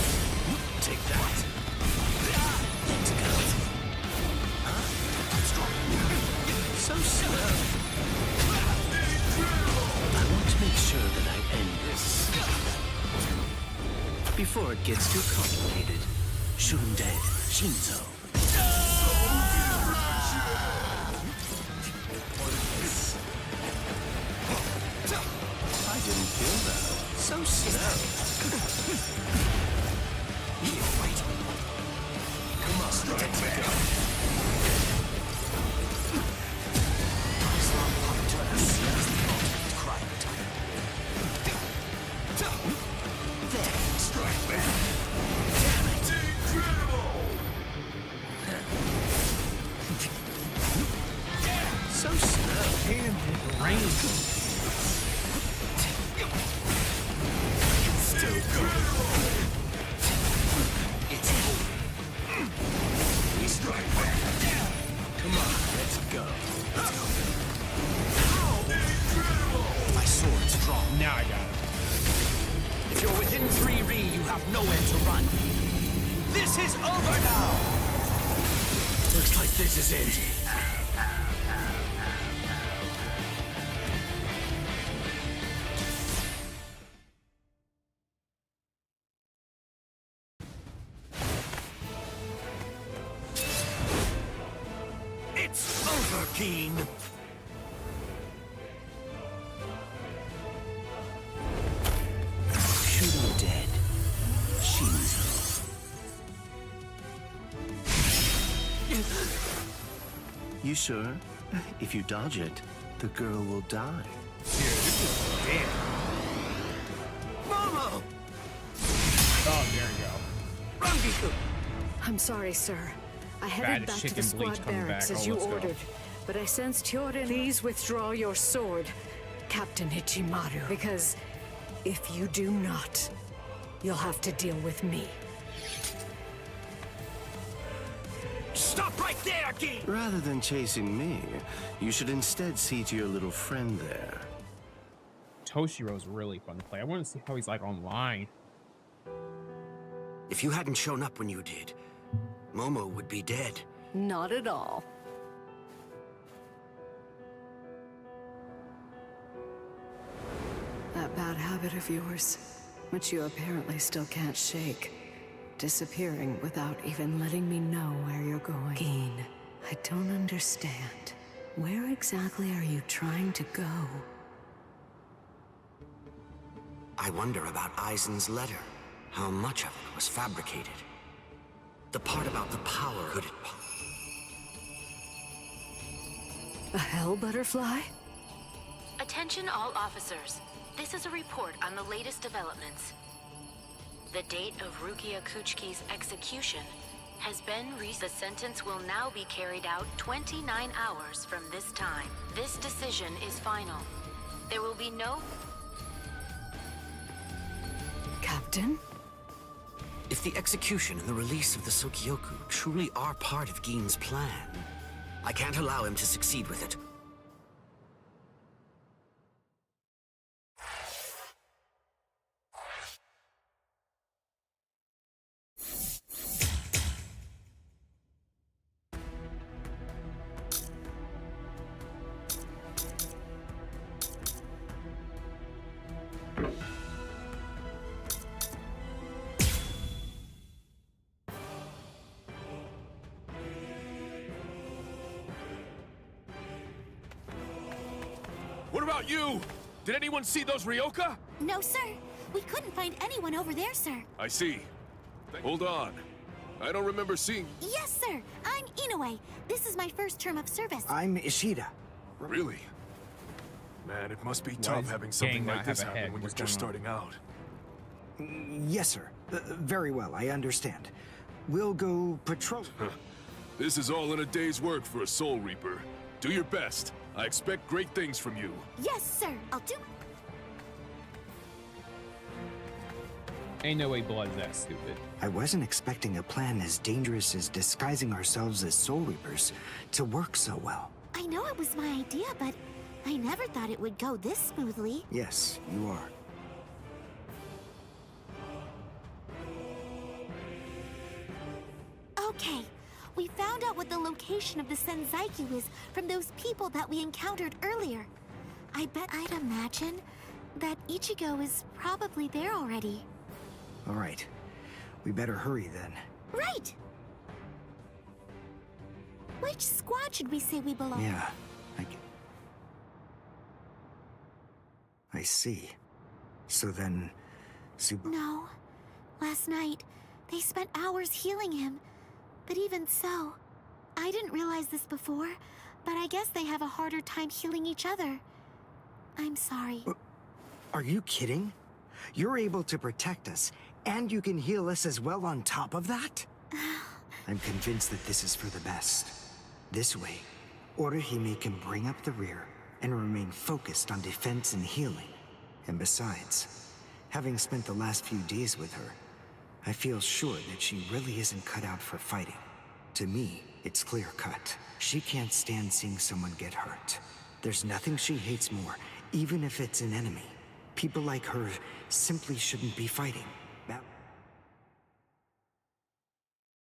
Take that. Let's go. Huh? I'm strong. So slow. I want to make sure that I end this before it gets too complicated. Shunde Shinzo. I didn't feel that. So slow. Wait. Come on, let's go. Islam Paktoa seals the ultimate crime time. There. Strike back. Damn it. So slow. And it rains. Still going. It's over. We strike back. Come on, let's go. Let's go. My sword's drawn. Now I got it. If you're within 3 Ri, you have nowhere to run. This is over now! Looks like this is it. It's over, Keen! Shooting dead. Shinzo. You sure? If you dodge it, the girl will die. Momo! Oh, there you go. Rangiku! I'm sorry, sir. I headed back to the squad barracks as you ordered, but I sensed Hyorin. Please withdraw your sword, Captain Ichimaru, because if you do not, you'll have to deal with me. Stop right there, Keen! Rather than chasing me, you should instead see to your little friend there. Toshiro's really fun to play. I want to see how he's like online. If you hadn't shown up when you did, Momo would be dead. Not at all. That bad habit of yours, which you apparently still can't shake. Disappearing without even letting me know where you're going. Keen, I don't understand. Where exactly are you trying to go? I wonder about Eisen's letter. How much of it was fabricated? The part about the power, could it A hell butterfly? Attention all officers. This is a report on the latest developments. The date of Rukia Kuchki's execution has been reached. The sentence will now be carried out 29 hours from this time. This decision is final. There will be no... Captain? If the execution and the release of the Sokyoku truly are part of Gin's plan, I can't allow him to succeed with it. What about you? Did anyone see those Ryoka? No, sir. We couldn't find anyone over there, sir. I see. Hold on. I don't remember seeing... Yes, sir. I'm Inoue. This is my first term of service. I'm Ishida. Really? Man, it must be tough having something like this happen when you're just starting out. Yes, sir. Very well, I understand. We'll go patrol. This is all in a day's work for a Soul Reaper. Do your best. I expect great things from you. Yes, sir. I'll do... Ain't no way Blood's that stupid. I wasn't expecting a plan as dangerous as disguising ourselves as Soul Reapers to work so well. I know it was my idea, but I never thought it would go this smoothly. Yes, you are. Okay. We found out what the location of the Senzaikyu is from those people that we encountered earlier. I bet I'd imagine that Ichigo is probably there already. All right. We better hurry then. Right! Which squad should we say we belong? Yeah, I see. So then... No. Last night, they spent hours healing him. But even so, I didn't realize this before, but I guess they have a harder time healing each other. I'm sorry. Are you kidding? You're able to protect us, and you can heal us as well on top of that? I'm convinced that this is for the best. This way, Orihime can bring up the rear and remain focused on defense and healing. And besides, having spent the last few days with her, I feel sure that she really isn't cut out for fighting. To me, it's clear-cut. She can't stand seeing someone get hurt. There's nothing she hates more, even if it's an enemy. People like her simply shouldn't be fighting.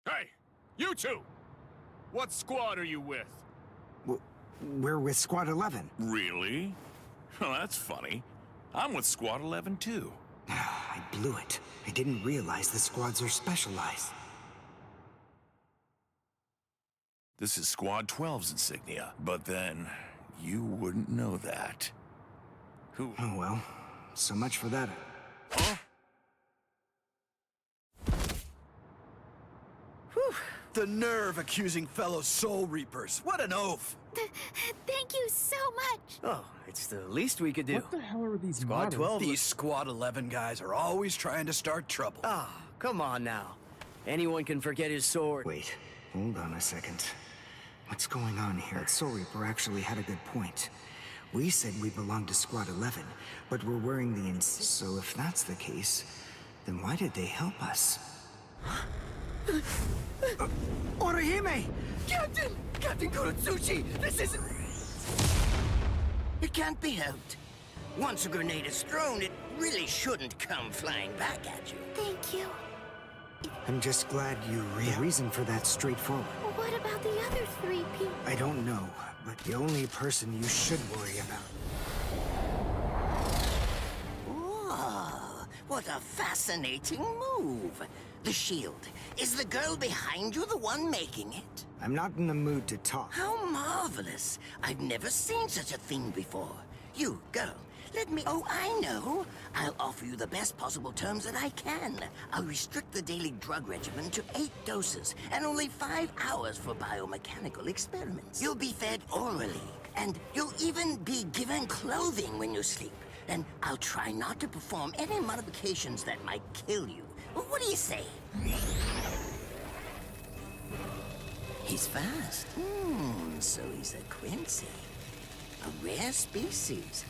Hey, you two! What squad are you with? We're with Squad 11. Really? Well, that's funny. I'm with Squad 11 too. I blew it. I didn't realize the squads are specialized. This is Squad 12's insignia, but then you wouldn't know that. Who? Oh well, so much for that. Huh? Whew. The nerve accusing fellow Soul Reapers. What an oath! Thank you so much! Oh, it's the least we could do. What the hell are these Squad models? 12. These Squad 11 guys are always trying to start trouble. Ah, come on now. Anyone can forget his sword. Wait, hold on a second. What's going on here? That Soul Reaper actually had a good point. We said we belonged to Squad 11, but we're wearing the So if that's the case, then why did they help us? Orihime! Captain! Captain Kurotsuchi! This isn't... It can't be helped. Once a grenade is thrown, it really shouldn't come flying back at you. Thank you. I'm just glad you The reason for that's straightforward. What about the other 3 people? I don't know, but the only person you should worry about. Whoa! What a fascinating move. The shield. Is the girl behind you the one making it? I'm not in the mood to talk. How marvelous. I've never seen such a thing before. You, girl, let me... Oh, I know. I'll offer you the best possible terms that I can. I'll restrict the daily drug regimen to 8 doses and only 5 hours for biomechanical experiments. You'll be fed orally, and you'll even be given clothing when you sleep. And I'll try not to perform any modifications that might kill you. What do you say? He's fast. So he's a Quincy. A rare species.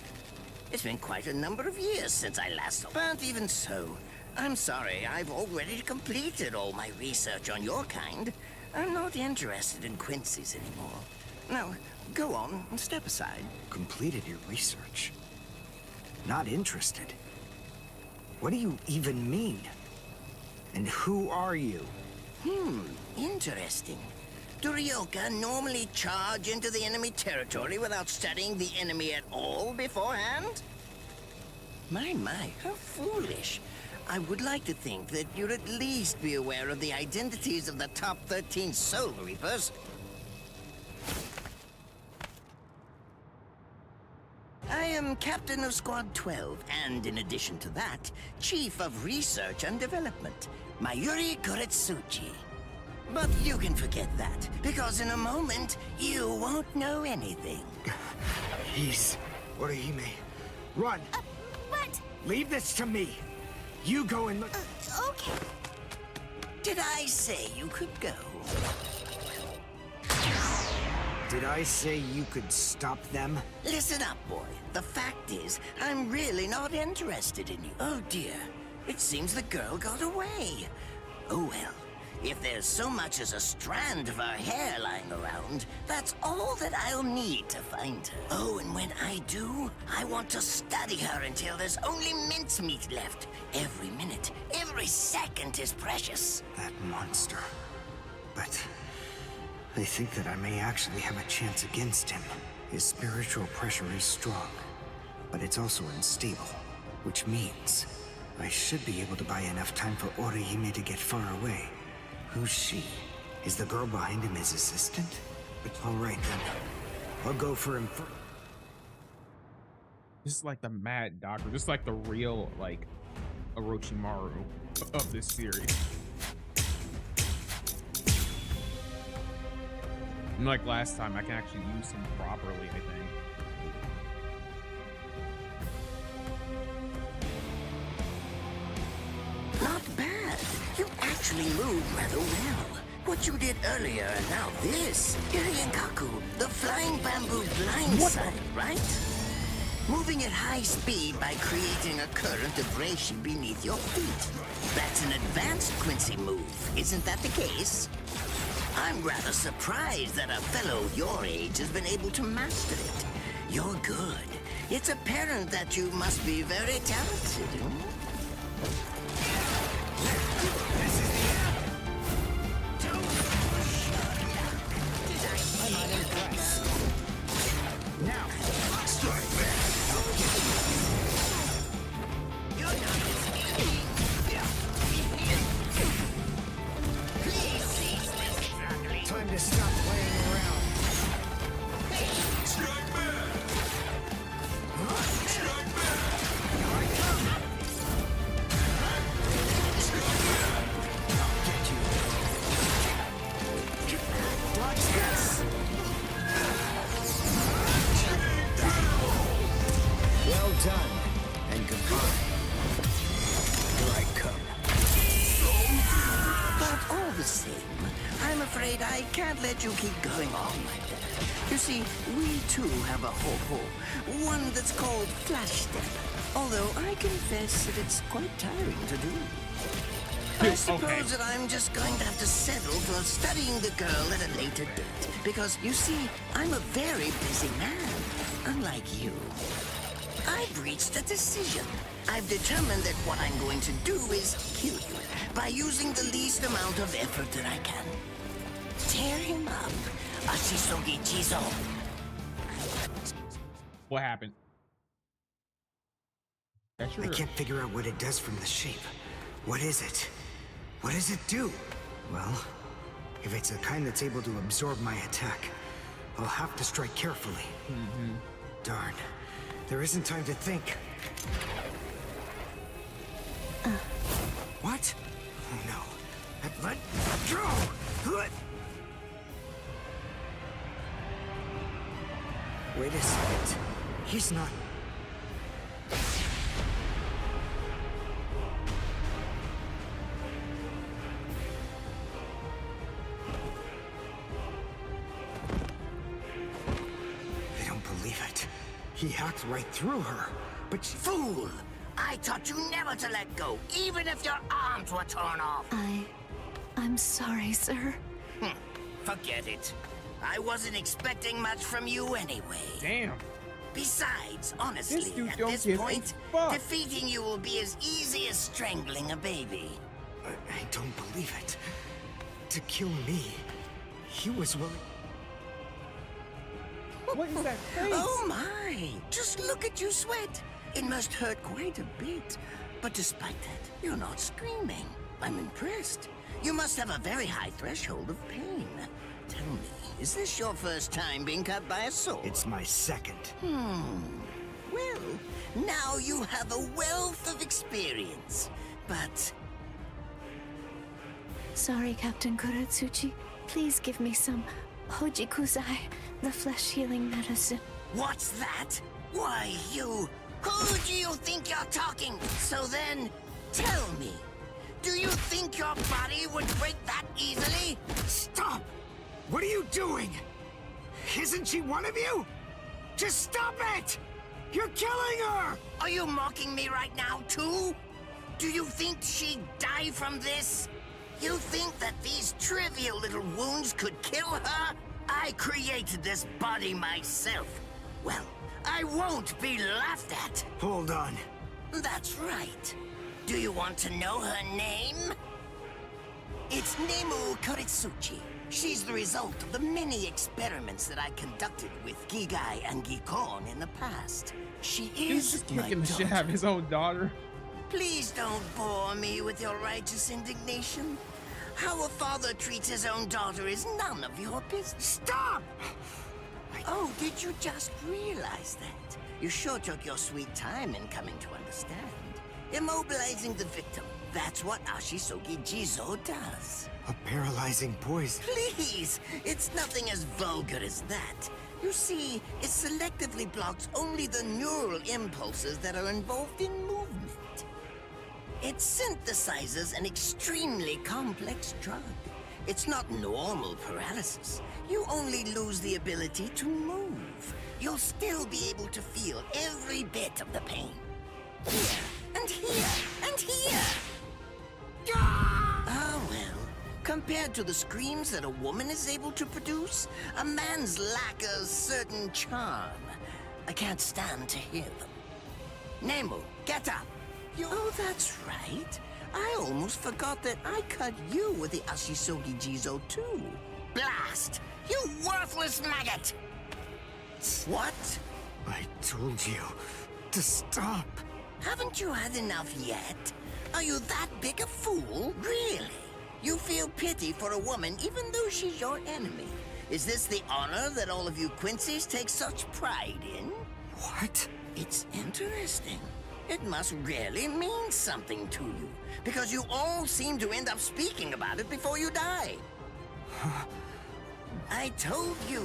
It's been quite a number of years since I last saw. But even so, I'm sorry, I've already completed all my research on your kind. I'm not interested in Quincy's anymore. Now, go on and step aside. Completed your research? Not interested? What do you even mean? And who are you? Interesting. Do Ryoka normally charge into the enemy territory without studying the enemy at all beforehand? My, how foolish. I would like to think that you'd at least be aware of the identities of the top 13 Soul Reapers. I am Captain of Squad 12, and in addition to that, Chief of Research and Development, Mayuri Koretsuchi. But you can forget that, because in a moment, you won't know anything. He's... Orihime. Run! What? Leave this to me! You go and look... Okay. Did I say you could go? Did I say you could stop them? Listen up, boy. The fact is, I'm really not interested in you. Oh dear. It seems the girl got away. Oh well. If there's so much as a strand of her hair lying around, that's all that I'll need to find her. Oh, and when I do, I want to study her until there's only mincemeat left. Every minute, every second is precious. That monster. But I think that I may actually have a chance against him. His spiritual pressure is strong, but it's also unstable, which means I should be able to buy enough time for Orihime to get far away. Who's she? Is the girl behind him his assistant? All right, then. I'll go for him first. This is like the Mad Doctor. This is like the real, like, Orochimaru of this series. And like last time, I can actually use him properly, I think. Not bad. You actually moved rather well. What you did earlier and now this. Irienkaku, the flying bamboo blindside, right? Moving at high speed by creating a current of reishi beneath your feet. That's an advanced Quincy move, isn't that the case? I'm rather surprised that a fellow your age has been able to master it. You're good. It's apparent that you must be very talented. I'm not impressed. Now, strike back. Time to stop playing around. Strike back! Strike back! Here I come! Strike back! I'll get you. Watch this! Well done, and goodbye. Here I come. But all the same, I'm afraid I can't let you keep going on like that. You see, we too have a ho-ho, one that's called Flash Step. Although I confess that it's quite tiring to do. I suppose that I'm just going to have to settle for studying the girl at a later date. Because, you see, I'm a very busy man, unlike you. I've reached a decision. I've determined that what I'm going to do is kill you by using the least amount of effort that I can. Tear him up, Ashisogi Jizo. What happened? I can't figure out what it does from the shape. What is it? What does it do? Well, if it's the kind that's able to absorb my attack, I'll have to strike carefully. Darn. There isn't time to think. What? Oh no. Let go! Wait a second. He's not... I don't believe it. He hacked right through her, but she... Fool! I taught you never to let go, even if your arms were torn off. I'm sorry, sir. Forget it. I wasn't expecting much from you anyway. Damn. Besides, honestly, at this point, defeating you will be as easy as strangling a baby. I don't believe it. To kill me, he was willing... What is that face? Oh my! Just look at you sweat. It must hurt quite a bit. But despite that, you're not screaming. I'm impressed. You must have a very high threshold of pain. Tell me, is this your first time being cut by a sword? It's my second. Well, now you have a wealth of experience. But... Sorry, Captain Kuratsuchi. Please give me some Hojikuzai, the flesh healing medicine. What's that? Why, you... Who do you think you're talking? So then, tell me, do you think your body would break that easily? Stop! What are you doing? Isn't she one of you? Just stop it! You're killing her! Are you mocking me right now, too? Do you think she'd die from this? You think that these trivial little wounds could kill her? I created this body myself. Well, I won't be laughed at. Hold on. That's right. Do you want to know her name? It's Nemu Kuritsuchi. She's the result of the many experiments that I conducted with Gigai and Gikon in the past. She is my kicking the shit out of his own daughter. Please don't bore me with your righteous indignation. How a father treats his own daughter is none of your business. Stop! Oh, did you just realize that? You sure took your sweet time in coming to understand. Immobilizing the victim. That's what Ashisogi Jizo does. A paralyzing poison. Please! It's nothing as vulgar as that. You see, it selectively blocks only the neural impulses that are involved in movement. It synthesizes an extremely complex drug. It's not normal paralysis. You only lose the ability to move. You'll still be able to feel every bit of the pain. Here, and here, and here! Ah, well. Compared to the screams that a woman is able to produce, a man's lack a certain charm. I can't stand to hear them. Nemu, get up! Oh, that's right. I almost forgot that I cut you with the Ashisogi Jizo too. Blast! You worthless maggot! What? I told you to stop. Haven't you had enough yet? Are you that big a fool? Really? You feel pity for a woman even though she's your enemy? Is this the honor that all of you Quincy's take such pride in? What? It's interesting. It must really mean something to you, because you all seem to end up speaking about it before you die. I told you,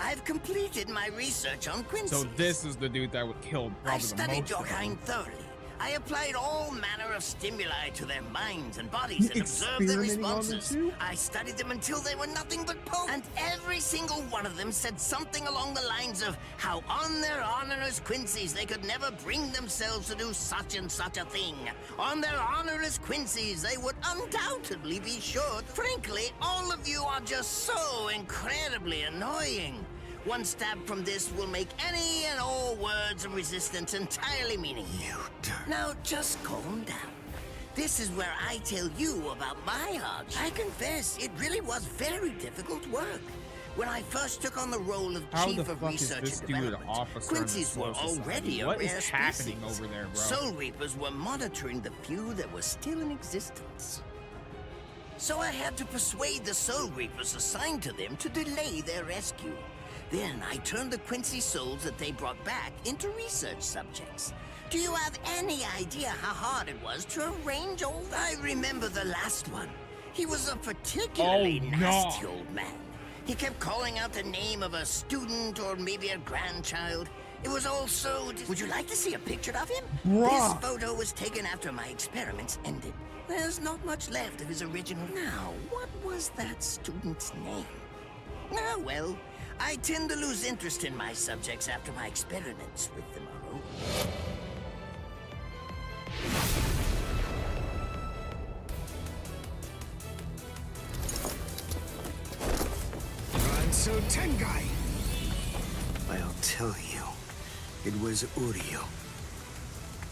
I've completed my research on Quincy. So this is the dude that would kill probably I've studied the most your of them. kind thoroughly. I applied all manner of stimuli to their minds and bodies and observed their Experimenting on them responses. too? I studied them until they were nothing but poke. And every single one of them said something along the lines of how on their honor as Quincy's they could never bring themselves to do such and such a thing. On their honor as Quincy's they would undoubtedly be sure. Frankly, all of you are just so incredibly annoying. One stab from this will make any and all words of resistance entirely meaningless. Now, just calm down. This is where I tell you about my odds. I confess, it really was very difficult work. When I first took on the role of How the Chief of fuck is Research this and dude an Development, officer in the Quincy's were Soul already Society? a What rare is happening species. over there, bro? Soul Reapers were monitoring the few that were still in existence. So I had to persuade the Soul Reapers assigned to them to delay their rescue. Then I turned the Quincy souls that they brought back into research subjects. Do you have any idea how hard it was to arrange all that? I remember the last one. He was a particularly nasty old man. He kept calling out the name of a student or maybe a grandchild. It was all so... Would you like to see a picture of him? Bruh. This photo was taken after my experiments ended. There's not much left of his original. Now, what was that student's name? Ah, well, I tend to lose interest in my subjects after my experiments with them are over. So Tengai! I'll tell you, it was Uryu.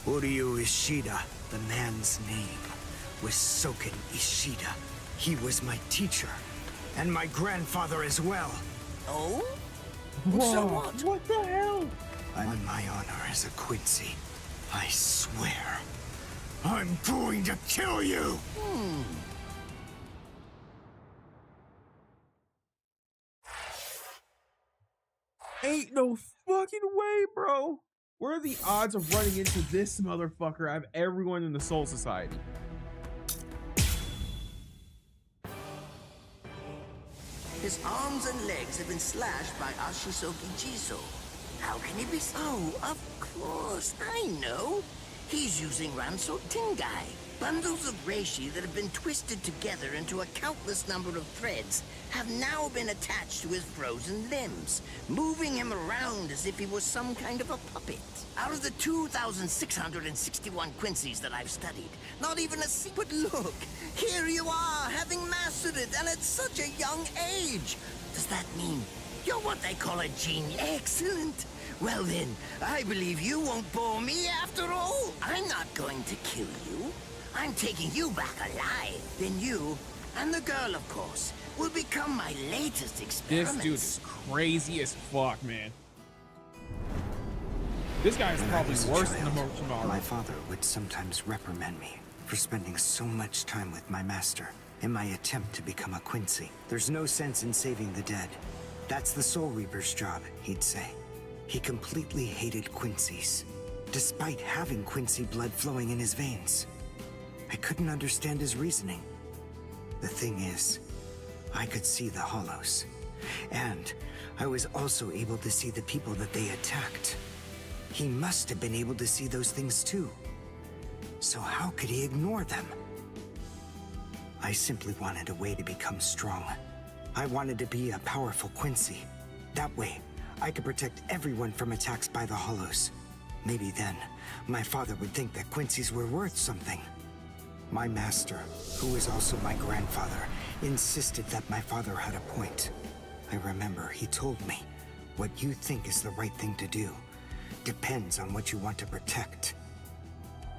Uryu Ishida, the man's name, was Soken Ishida. He was my teacher, and my grandfather as well. Oh? Whoa, So what? What the hell? On my honor as a Quincy, I swear, I'm going to kill you! Ain't no fucking way, bro. What are the odds of running into this motherfucker out of everyone in the Soul Society? His arms and legs have been slashed by Ashisoki Jiso. How can he be... Oh, of course, I know. He's using Ranso Tengai. Bundles of reishi that have been twisted together into a countless number of threads have now been attached to his frozen limbs, moving him around as if he was some kind of a puppet. Out of the 2,661 Quincies that I've studied, not even a secret look. Here you are, having mastered it, and at such a young age. Does that mean you're what they call a genius? Excellent. Well then, I believe you won't bore me after all. I'm not going to kill you. I'm taking you back alive. Then you, and the girl, of course, will become my latest experiments. This dude is crazy as fuck, man. This guy is probably worse than Orochimaru. My father would sometimes reprimand me for spending so much time with my master in my attempt to become a Quincy. There's no sense in saving the dead. That's the Soul Reaper's job, he'd say. He completely hated Quincy's, despite having Quincy blood flowing in his veins. I couldn't understand his reasoning. The thing is, I could see the hollows, and I was also able to see the people that they attacked. He must have been able to see those things too. So how could he ignore them? I simply wanted a way to become strong. I wanted to be a powerful Quincy. That way, I could protect everyone from attacks by the hollows. Maybe then, my father would think that Quincy's were worth something. My master, who was also my grandfather, insisted that my father had a point. I remember he told me, what you think is the right thing to do depends on what you want to protect.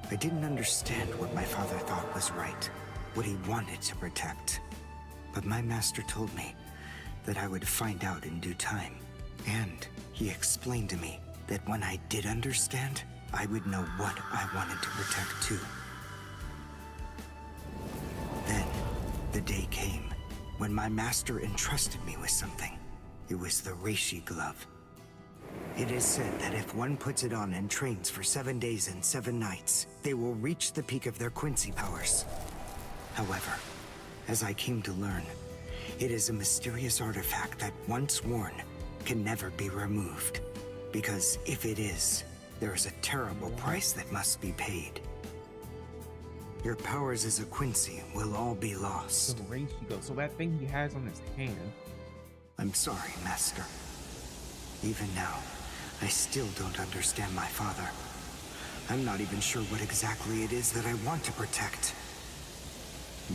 I didn't understand what my father thought was right, what he wanted to protect. But my master told me that I would find out in due time. And he explained to me that when I did understand, I would know what I wanted to protect too. Then, the day came when my master entrusted me with something. It was the Reishi Glove. It is said that if one puts it on and trains for 7 days and 7 nights, they will reach the peak of their Quincy powers. However, as I came to learn, it is a mysterious artifact that once worn can never be removed. Because if it is, there is a terrible price that must be paid. Your powers as a Quincy will all be lost. The Reishi Glove, so that thing he has on his hand. I'm sorry, Master. Even now, I still don't understand my father. I'm not even sure what exactly it is that I want to protect.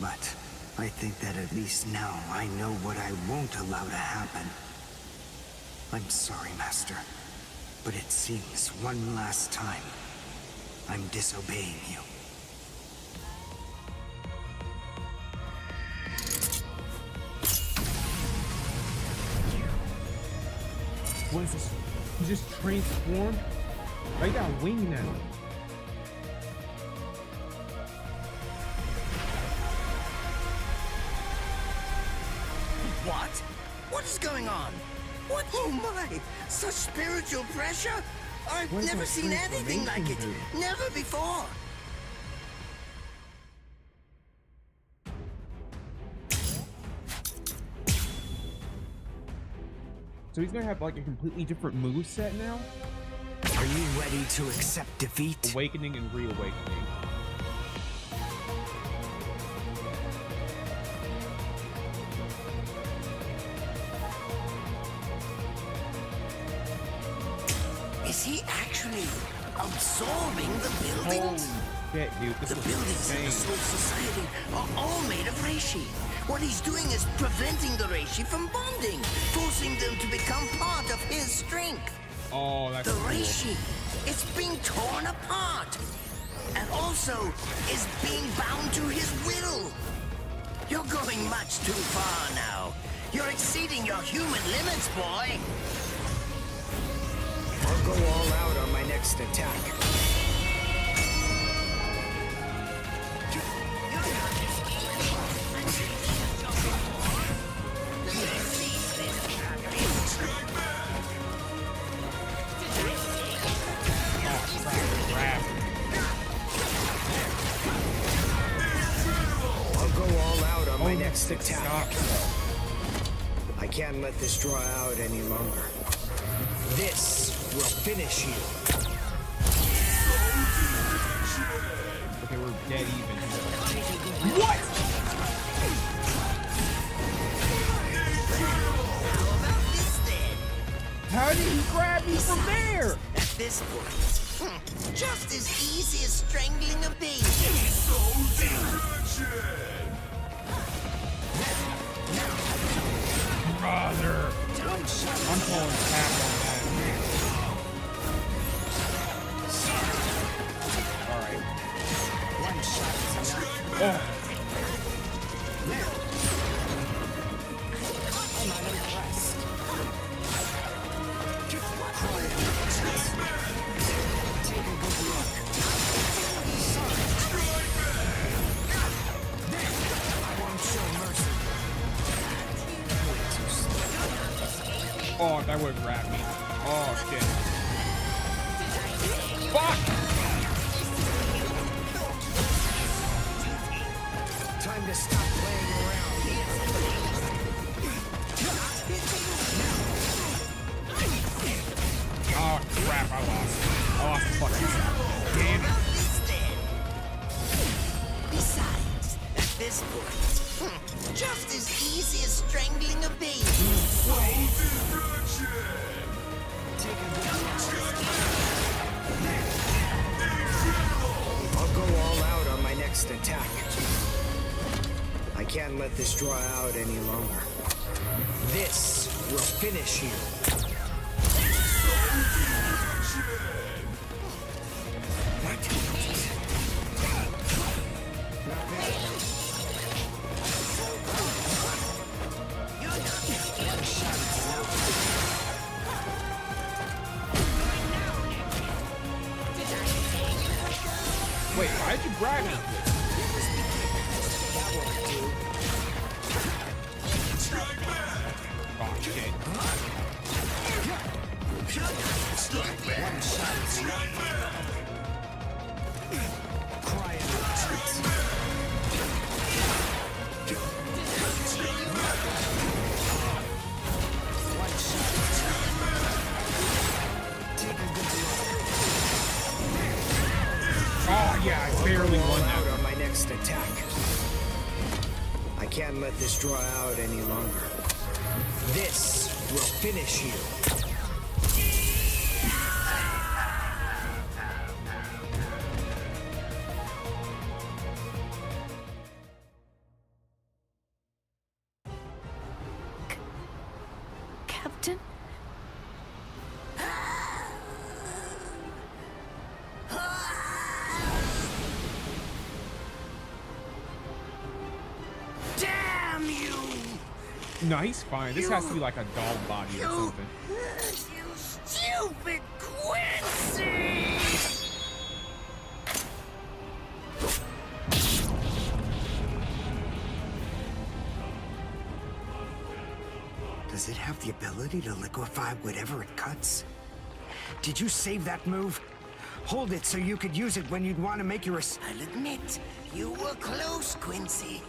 But I think that at least now I know what I won't allow to happen. I'm sorry, Master, but it seems one last time I'm disobeying you. What is this? He just transformed? I got a wing now. What? What is going on? What? Oh my! Such spiritual pressure? I've What is never that seen anything like it. transformation do? Never before. So he's gonna have like a completely different moveset now? Are you ready to accept defeat? Awakening and reawakening. Is he actually absorbing the buildings? Shit, dude, this The is buildings in the insane. Soul Society are all made of reishi. What he's doing is preventing the reishi from bonding, forcing them to become part of his strength. Oh, that's The cool. reishi is being torn apart, and also is being bound to his will. You're going much too far now. You're exceeding your human limits, boy. I'll go all out on my next attack. I'll go all out on my next attack. I can't let this draw out any longer. This will finish you. Okay, we're dead even here. What? How did he grab me from there? At this point, just as easy as strangling a baby. Brother. I'm calling tap on that. Alright. One shot is enough. Oh. I'm unimpressed. Take a good look. I won't show mercy. Oh, that would grab me. Oh, shit. Fuck! Time to stop playing around. Oh, crap, I lost. I lost the fucking sound. Damn it. Besides, at this point, just as easy as strangling a baby. I'll go all out on my next attack. I can't let this draw out any longer. This will finish you. Wait, why'd you grab me? Oh, shit. Oh, yeah, I barely won that. Out on my next attack. I can't let this draw out any longer. This will finish you. Captain? Damn you! No, he's fine. This has to be like a dog body or something. You stupid Quincy! Does it have the ability to liquefy whatever it cuts? Did you save that move? Hold it so you could use it when you'd want to make your... I'll admit, you were close, Quincy.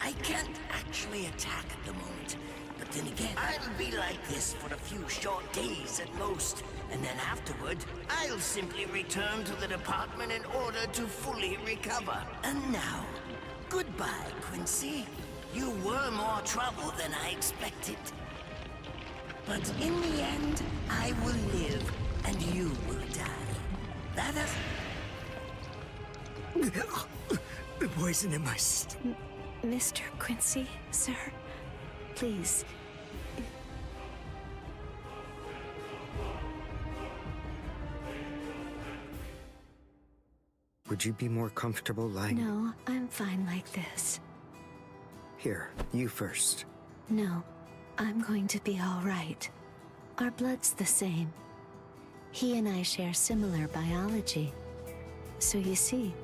I can't actually attack at the moment, but then again, I'll be like this for a few short days at most, and then afterward, I'll simply return to the department in order to fully recover. And now, goodbye, Quincy. You were more trouble than I expected. But in the end, I will live, and you will die. That is... The poison in my stomach. Mr. Quincy, sir, please. Would you be more comfortable lying? No, I'm fine like this. Here, you first. No, I'm going to be all right. Our blood's the same. He and I share similar biology. So you see,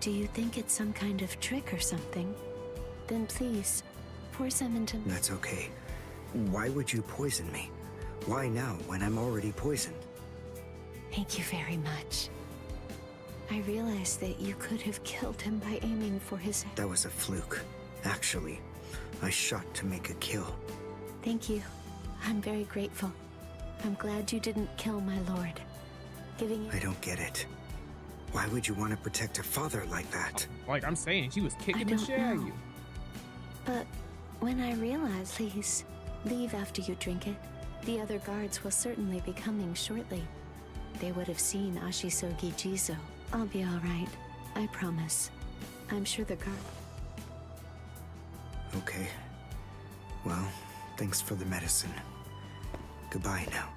do you think it's some kind of trick or something? Then please, pour some into... That's okay. Why would you poison me? Why now, when I'm already poisoned? Thank you very much. I realized that you could have killed him by aiming for his... That was a fluke. Actually, I shot to make a kill. Thank you. I'm very grateful. I'm glad you didn't kill my lord. Giving you... I don't get it. Why would you want to protect a father like that? Like I'm saying, she was kicking the shit out of you. But when I realize, please, leave after you drink it. The other guards will certainly be coming shortly. They would have seen Ashisogi Jizo. I'll be all right. I promise. I'm sure the guard... Okay. Well, thanks for the medicine. Goodbye now.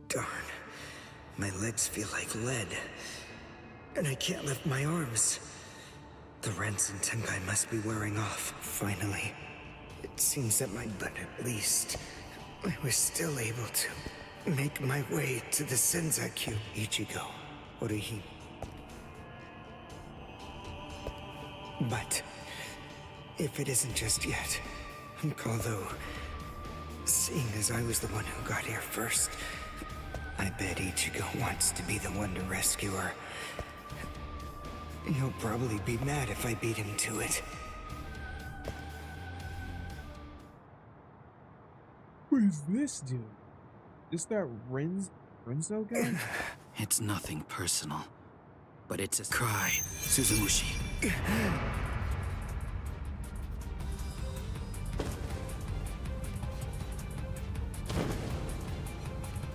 Darn. My legs feel like lead. And I can't lift my arms. The rents in Tenkai must be wearing off, finally. It seems that but at least, I was still able to make my way to the Senzakyu. Ichigo, Orihi. But if it isn't just yet, although, seeing as I was the one who got here first, I bet Ichigo wants to be the one to rescue her. He'll probably be mad if I beat him to it. What is this dude? Is that Renzo guy? It's nothing personal, but it's a cry, Suzumushi.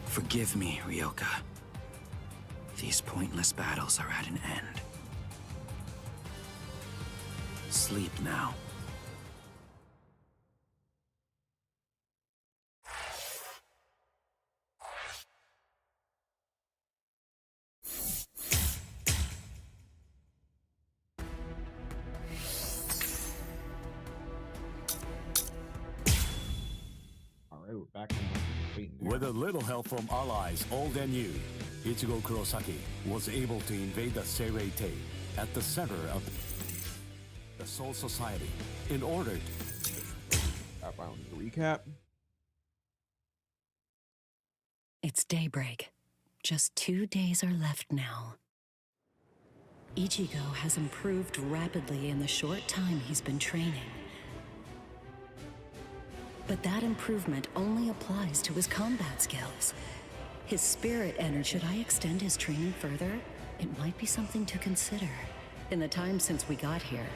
Forgive me, Ryoka. These pointless battles are at an end. Sleep now. Alright, we're back in With a little help from allies old and new, Ichigo Kurosaki was able to invade the Seirei-tei at the center of the Soul Society in order to... Recap. It's daybreak. Just 2 days are left now. Ichigo has improved rapidly in the short time he's been training. But that improvement only applies to his combat skills. His spirit energy... Should I extend his training further? It might be something to consider. In the time since we got here,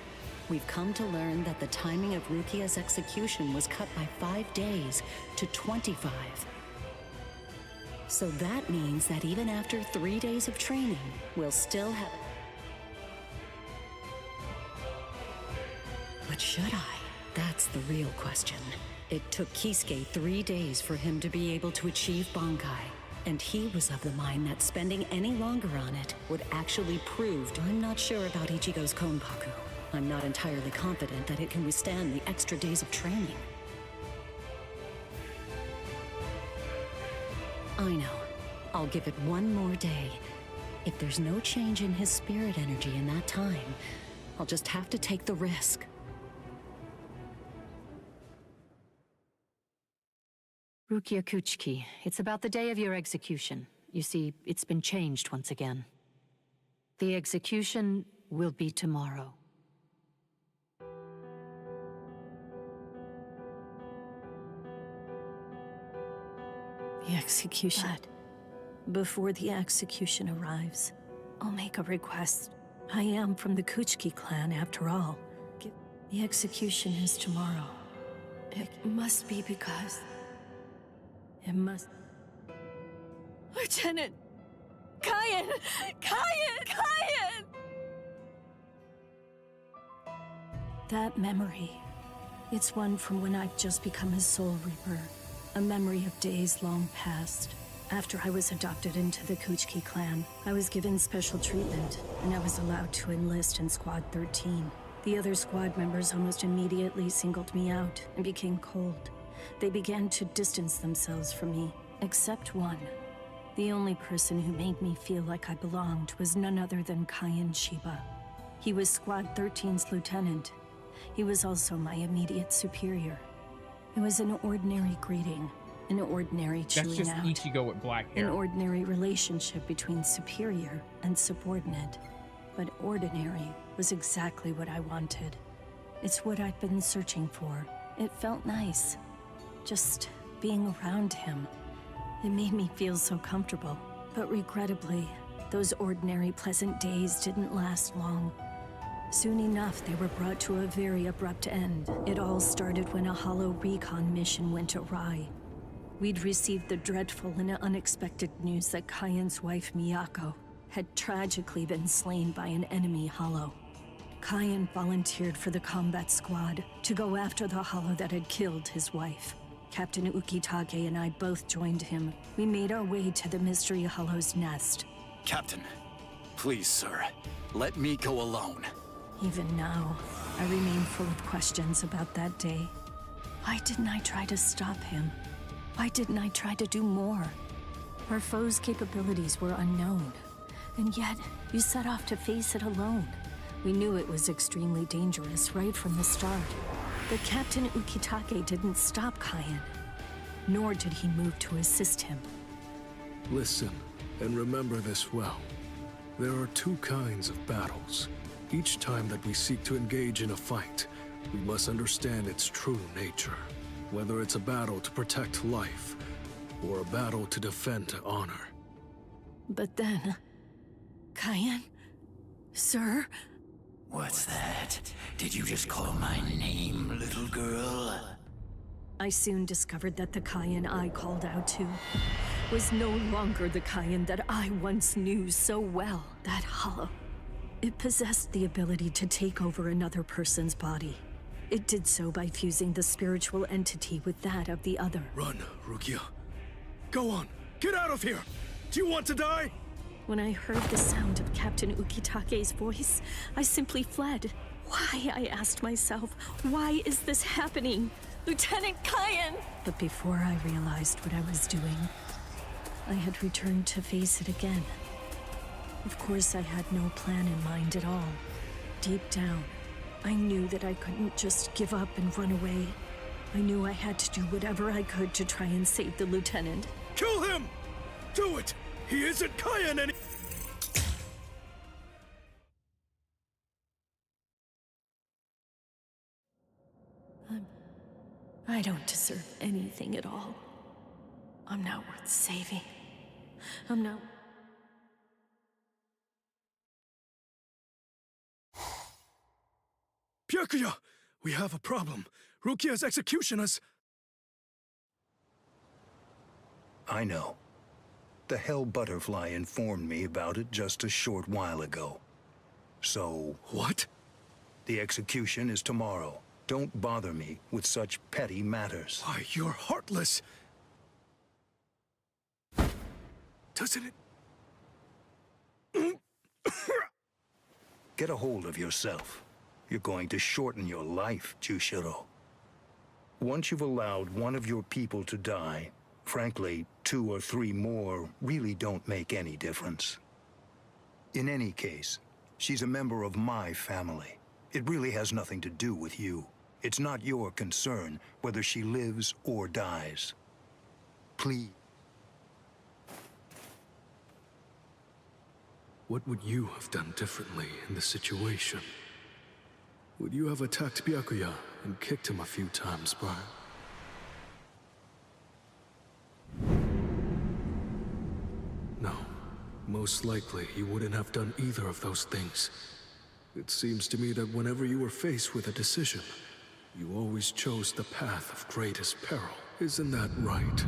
we've come to learn that the timing of Rukia's execution was cut by 5 days to 25. So that means that even after 3 days of training, we'll still have... But should I? That's the real question. It took Kisuke 3 days for him to be able to achieve Bankai. And he was of the mind that spending any longer on it would actually prove... I'm not sure about Ichigo's Konpaku. I'm not entirely confident that it can withstand the extra days of training. I know. I'll give it one more day. If there's no change in his spirit energy in that time, I'll just have to take the risk. Rukia Kuchiki, it's about the day of your execution. You see, it's been changed once again. The execution will be tomorrow. The execution. But before the execution arrives, I'll make a request. I am from the Kuchiki clan, after all. The execution is tomorrow. It must be because... It must... Lieutenant! Kaien! Kaien! Kaien! That memory. It's one from when I've just become his Soul Reaper. A memory of days long past. After I was adopted into the Kuchiki clan, I was given special treatment, and I was allowed to enlist in Squad 13. The other squad members almost immediately singled me out and became cold. They began to distance themselves from me, except one. The only person who made me feel like I belonged was none other than Kaien Shiba. He was Squad 13's lieutenant. He was also my immediate superior. It was an ordinary greeting, an ordinary chewing That's just out. Ichigo with black hair. An ordinary relationship between superior and subordinate. But ordinary was exactly what I wanted. It's what I'd been searching for. It felt nice. Just being around him. It made me feel so comfortable. But regrettably, those ordinary pleasant days didn't last long. Soon enough, they were brought to a very abrupt end. It all started when a hollow recon mission went awry. We'd received the dreadful and unexpected news that Kaien's wife, Miyako, had tragically been slain by an enemy hollow. Kaien volunteered for the combat squad to go after the hollow that had killed his wife. Captain Ukitage and I both joined him. We made our way to the mystery hollow's nest. Captain, please, sir, let me go alone. Even now, I remain full of questions about that day. Why didn't I try to stop him? Why didn't I try to do more? Our foe's capabilities were unknown, and yet you set off to face it alone. We knew it was extremely dangerous right from the start. But Captain Ukitake didn't stop Kaien, nor did he move to assist him. Listen, and remember this well. There are two kinds of battles. Each time that we seek to engage in a fight, we must understand its true nature. Whether it's a battle to protect life, or a battle to defend honor. But then... Kaien? Sir? What's that? Did you just call my name, little girl? I soon discovered that the Kaien I called out to was no longer the Kaien that I once knew so well. That hollow. It possessed the ability to take over another person's body. It did so by fusing the spiritual entity with that of the other. Run, Rukia. Go on, get out of here! Do you want to die? When I heard the sound of Captain Ukitake's voice, I simply fled. Why, I asked myself, why is this happening? Lieutenant Kaien! But before I realized what I was doing, I had returned to face it again. Of course, I had no plan in mind at all. Deep down, I knew that I couldn't just give up and run away. I knew I had to do whatever I could to try and save the lieutenant. Kill him! Do it! He isn't Kaien any- I don't deserve anything at all. I'm not worth saving. I'm not... Byakuya! We have a problem. Rukia's execution is... I know. The Hell Butterfly informed me about it just a short while ago. So... What? The execution is tomorrow. Don't bother me with such petty matters. Why, you're heartless! Doesn't it? Get a hold of yourself. You're going to shorten your life, Jushiro. Once you've allowed one of your people to die, frankly, 2 or 3 more really don't make any difference. In any case, she's a member of my family. It really has nothing to do with you. It's not your concern whether she lives or dies. Please. What would you have done differently in this situation? Would you have attacked Byakuya and kicked him a few times, Brian? No. Most likely, you wouldn't have done either of those things. It seems to me that whenever you were faced with a decision, you always chose the path of greatest peril. Isn't that right?